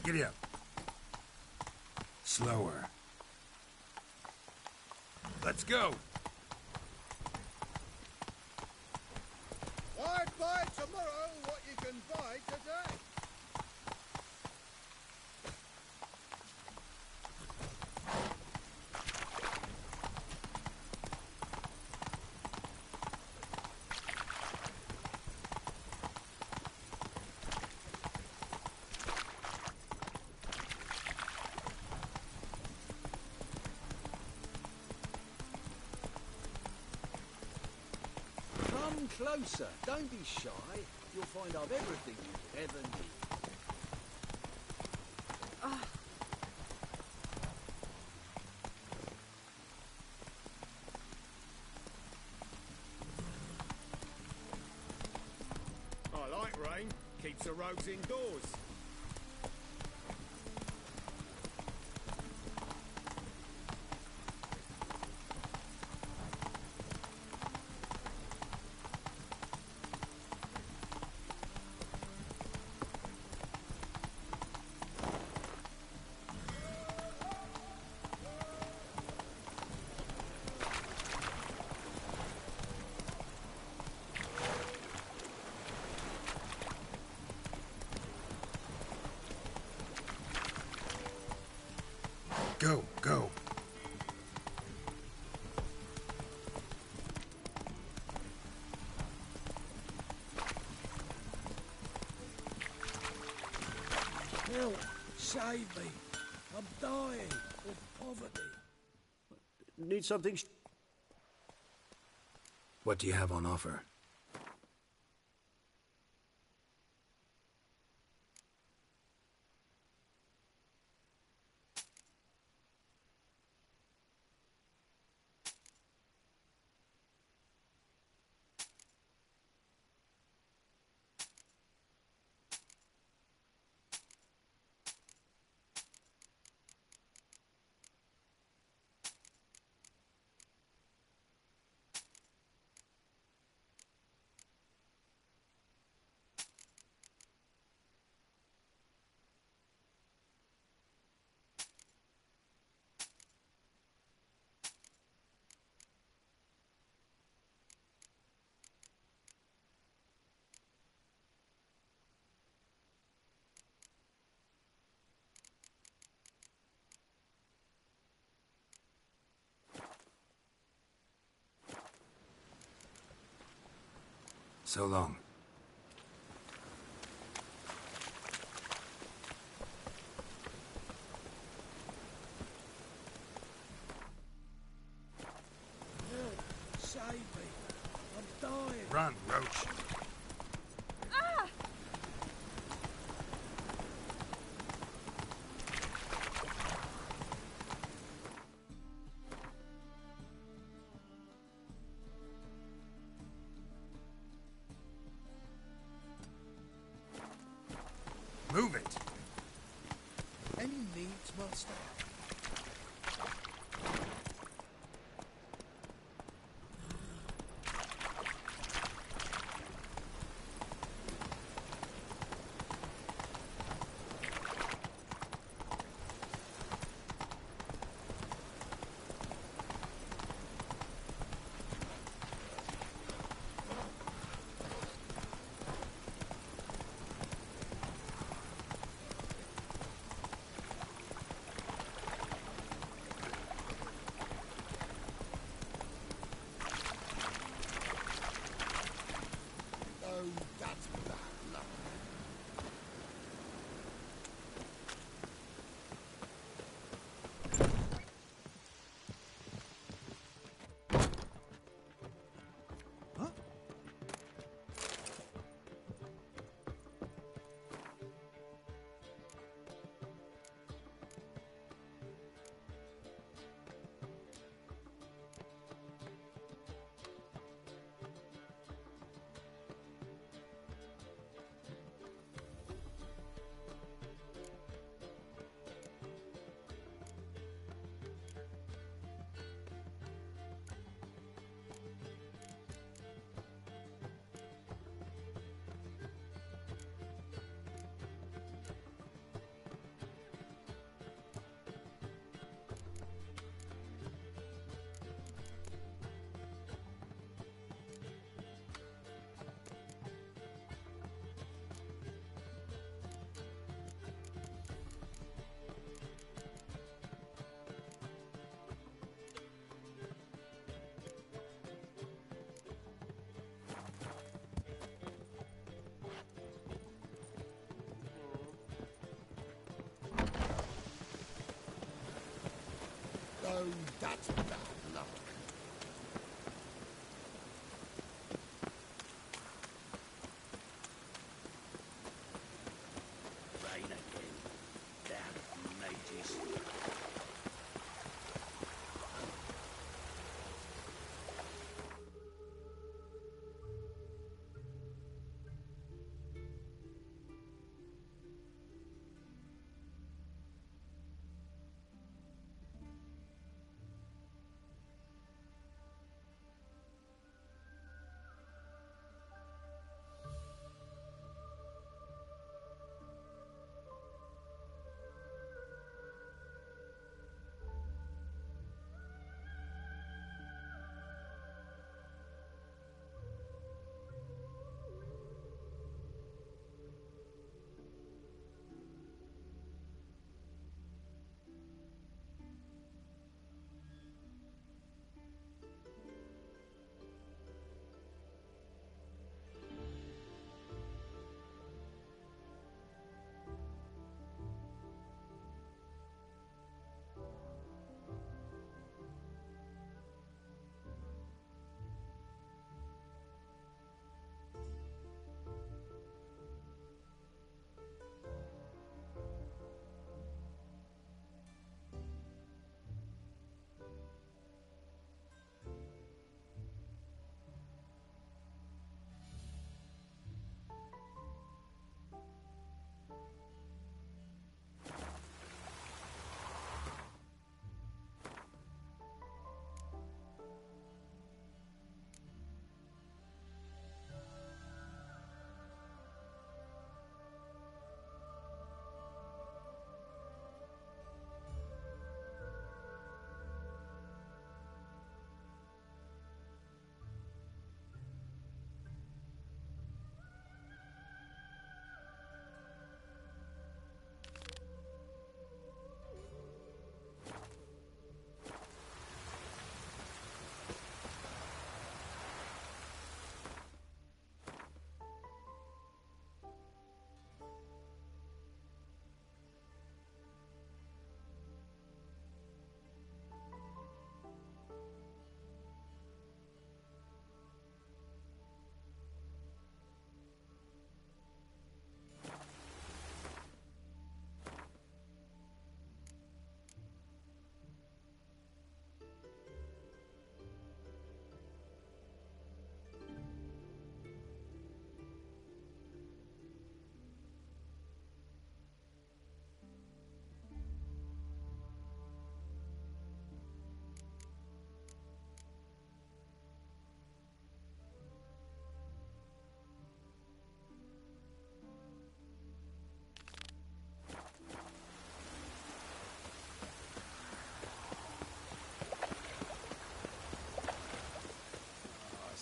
Giddy up. Slower. Let's go. Why buy tomorrow what you can buy today? Come closer. Don't be shy. You'll find I've everything you ever need. I like rain. Keeps the rogues indoors. Go, go. Help! Save me! I'm dying of poverty. Need something. What do you have on offer? So long. Save me! I'm dying. Run, Roach. Ah! Move it. Any needs, master? Oh, that's bad luck. Rain again. Damn mages.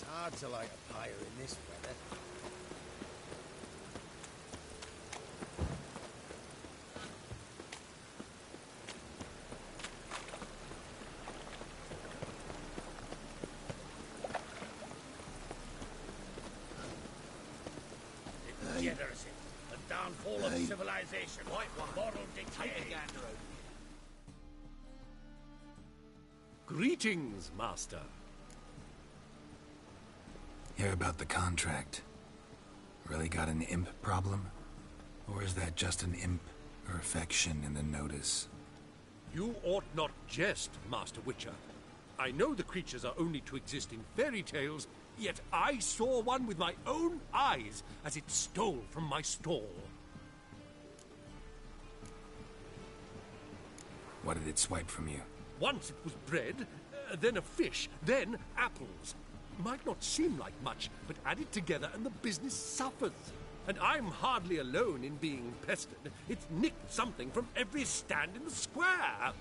Hard to light a fire in this weather. Degeneracy, the downfall of civilization, moral decay. Greetings, Master. Hear about the contract. Really got an imp problem? Or is that just an imp or affection in the notice? You ought not jest, Master Witcher. I know the creatures are only to exist in fairy tales, yet I saw one with my own eyes as it stole from my stall. What did it swipe from you? Once it was bread, then a fish, then apples. Might not seem like much, but add it together and the business suffers. And I'm hardly alone in being pestered. It's nicked something from every stand in the square.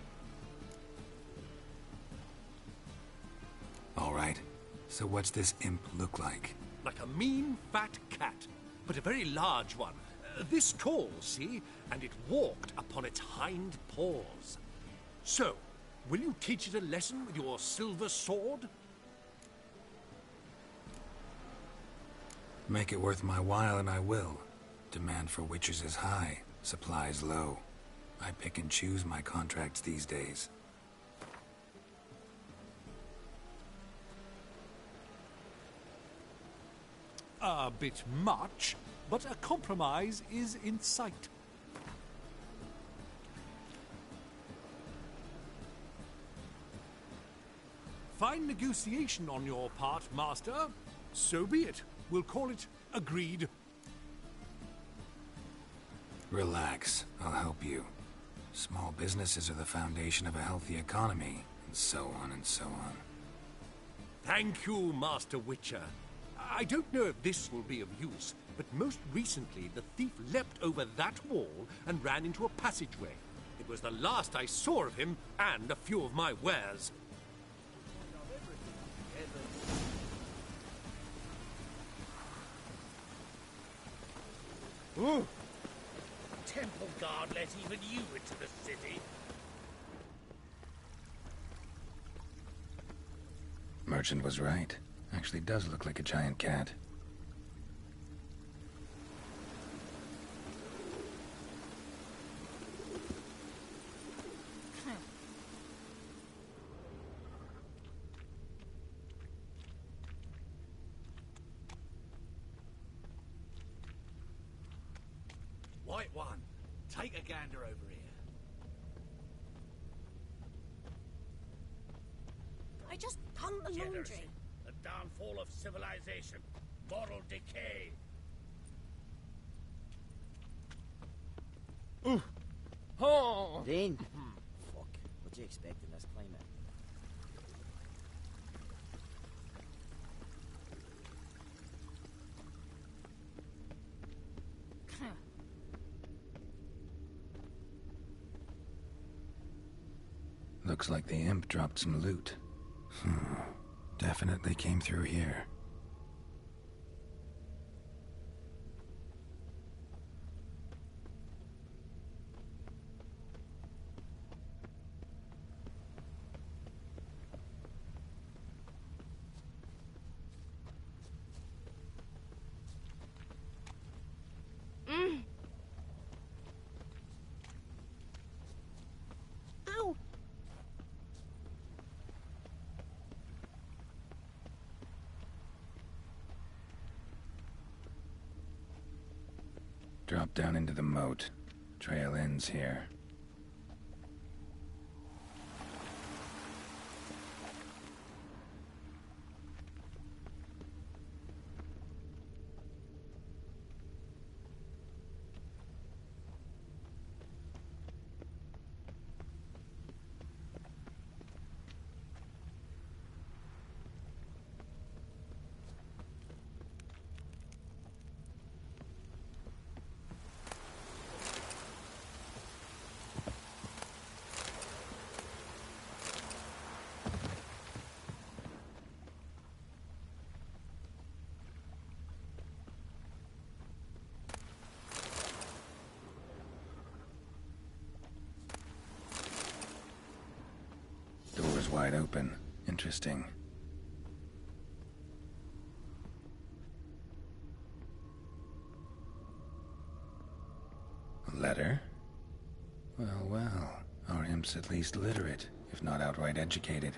All right. So what's this imp look like? Like a mean, fat cat, but a very large one. This tall, see? And it walked upon its hind paws. So, will you teach it a lesson with your silver sword? Make it worth my while and I will. Demand for witches is high, supplies low. I pick and choose my contracts these days. A bit much, but a compromise is in sight. Fine negotiation on your part, Master. So be it. We'll call it agreed. Relax. I'll help you. Small businesses are the foundation of a healthy economy, and so on and so on. Thank you, Master Witcher. I don't know if this will be of use, but most recently the thief leapt over that wall and ran into a passageway. It was the last I saw of him and a few of my wares. Ooh! Temple Guard let even you into the city. Merchant was right. Actually does look like a giant cat. White one, take a gander over here. I just hung the laundry. Degeneracy, the downfall of civilization, moral decay. Ooh. Oh. Then, fuck. What do you expect in this climate? Looks like the imp dropped some loot. Definitely came through here. Ow! Drop down into the moat. Trail ends here. Door's wide open. Interesting. A letter? Well, well. Our imp's at least literate, if not outright educated.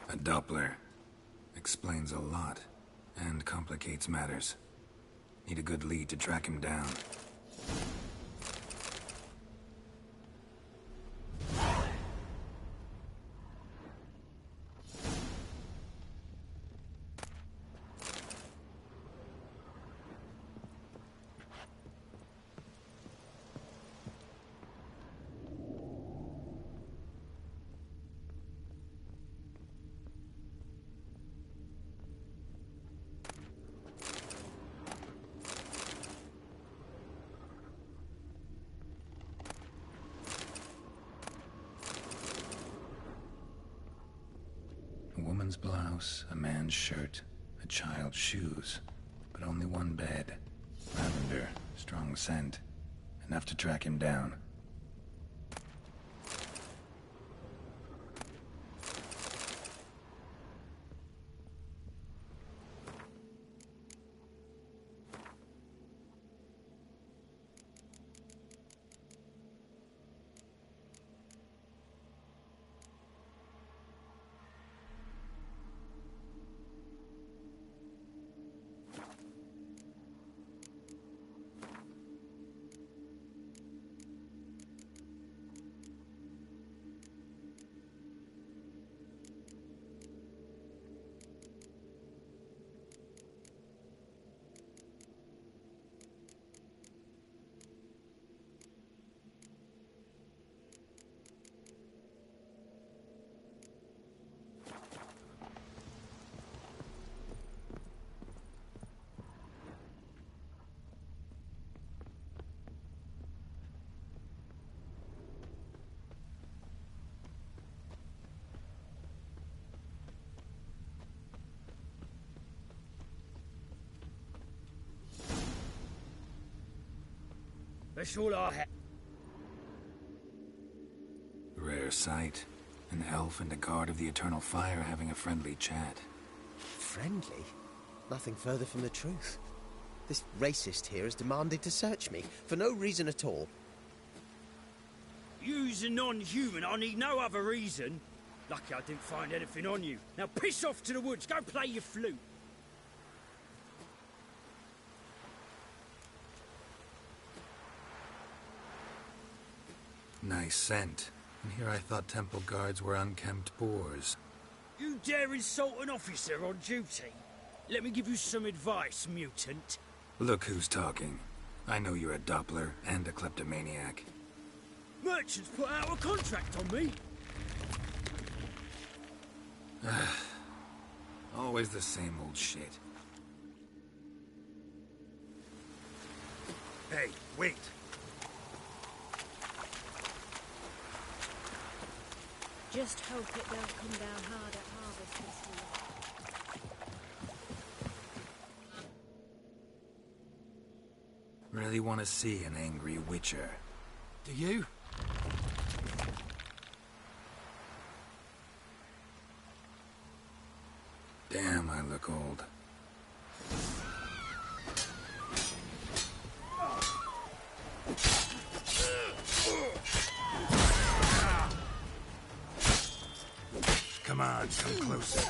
A Doppler. Explains a lot, and complicates matters. Need a good lead to track him down. woman's blouse, a man's shirt, a child's shoes, but only one bed. Lavender, strong scent, enough to track him down. That's all I have. Rare sight. An elf and a guard of the Eternal Fire having a friendly chat. Friendly? Nothing further from the truth. This racist here has demanded to search me, for no reason at all. You's a non-human, I need no other reason. Lucky I didn't find anything on you. Now piss off to the woods, go play your flute. Nice scent. And here I thought temple guards were unkempt boors. You dare insult an officer on duty? Let me give you some advice, mutant. Look who's talking. I know you're a Doppler and a kleptomaniac. Merchants put out a contract on me. Always the same old shit. Hey, wait. Just hope it don't come down hard at harvest this year. Really want to see an angry witcher. Do you? Damn, I look old. Come on, come closer.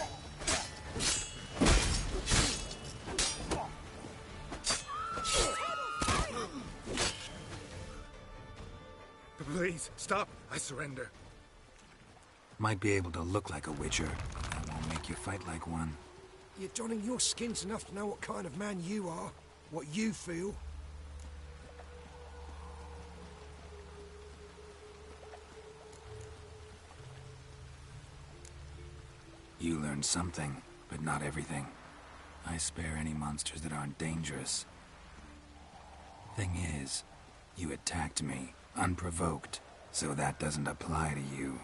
Please, stop. I surrender. Might be able to look like a witcher. That won't make you fight like one. You're donning your skins enough to know what kind of man you are, what you feel. You learned something, but not everything. I spare any monsters that aren't dangerous. Thing is, you attacked me, unprovoked, so that doesn't apply to you.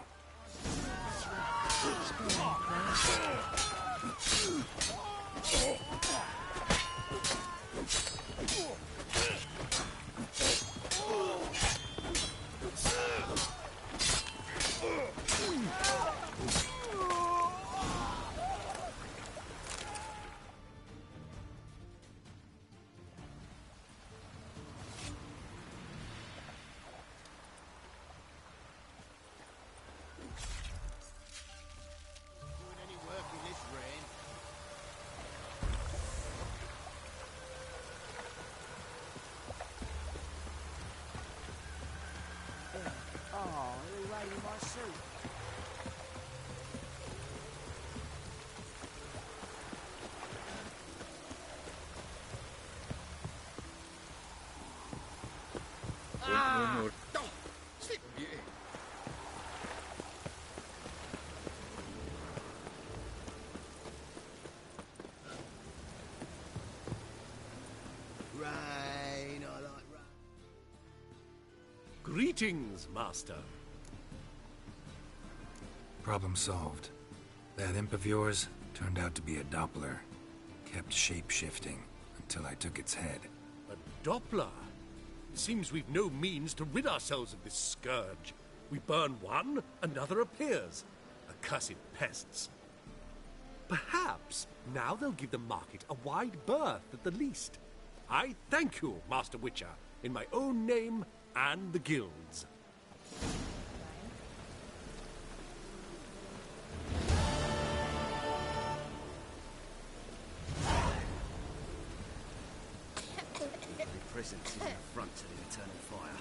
Greetings, Master. Problem solved. That imp of yours turned out to be a Doppler. Kept shape-shifting until I took its head. A Doppler? Seems we've no means to rid ourselves of this scourge. We burn one, another appears. Accursed pests. Perhaps now they'll give the market a wide berth at the least. I thank you, Master Witcher, in my own name and the guild's. Presence is an affront to the eternal fire.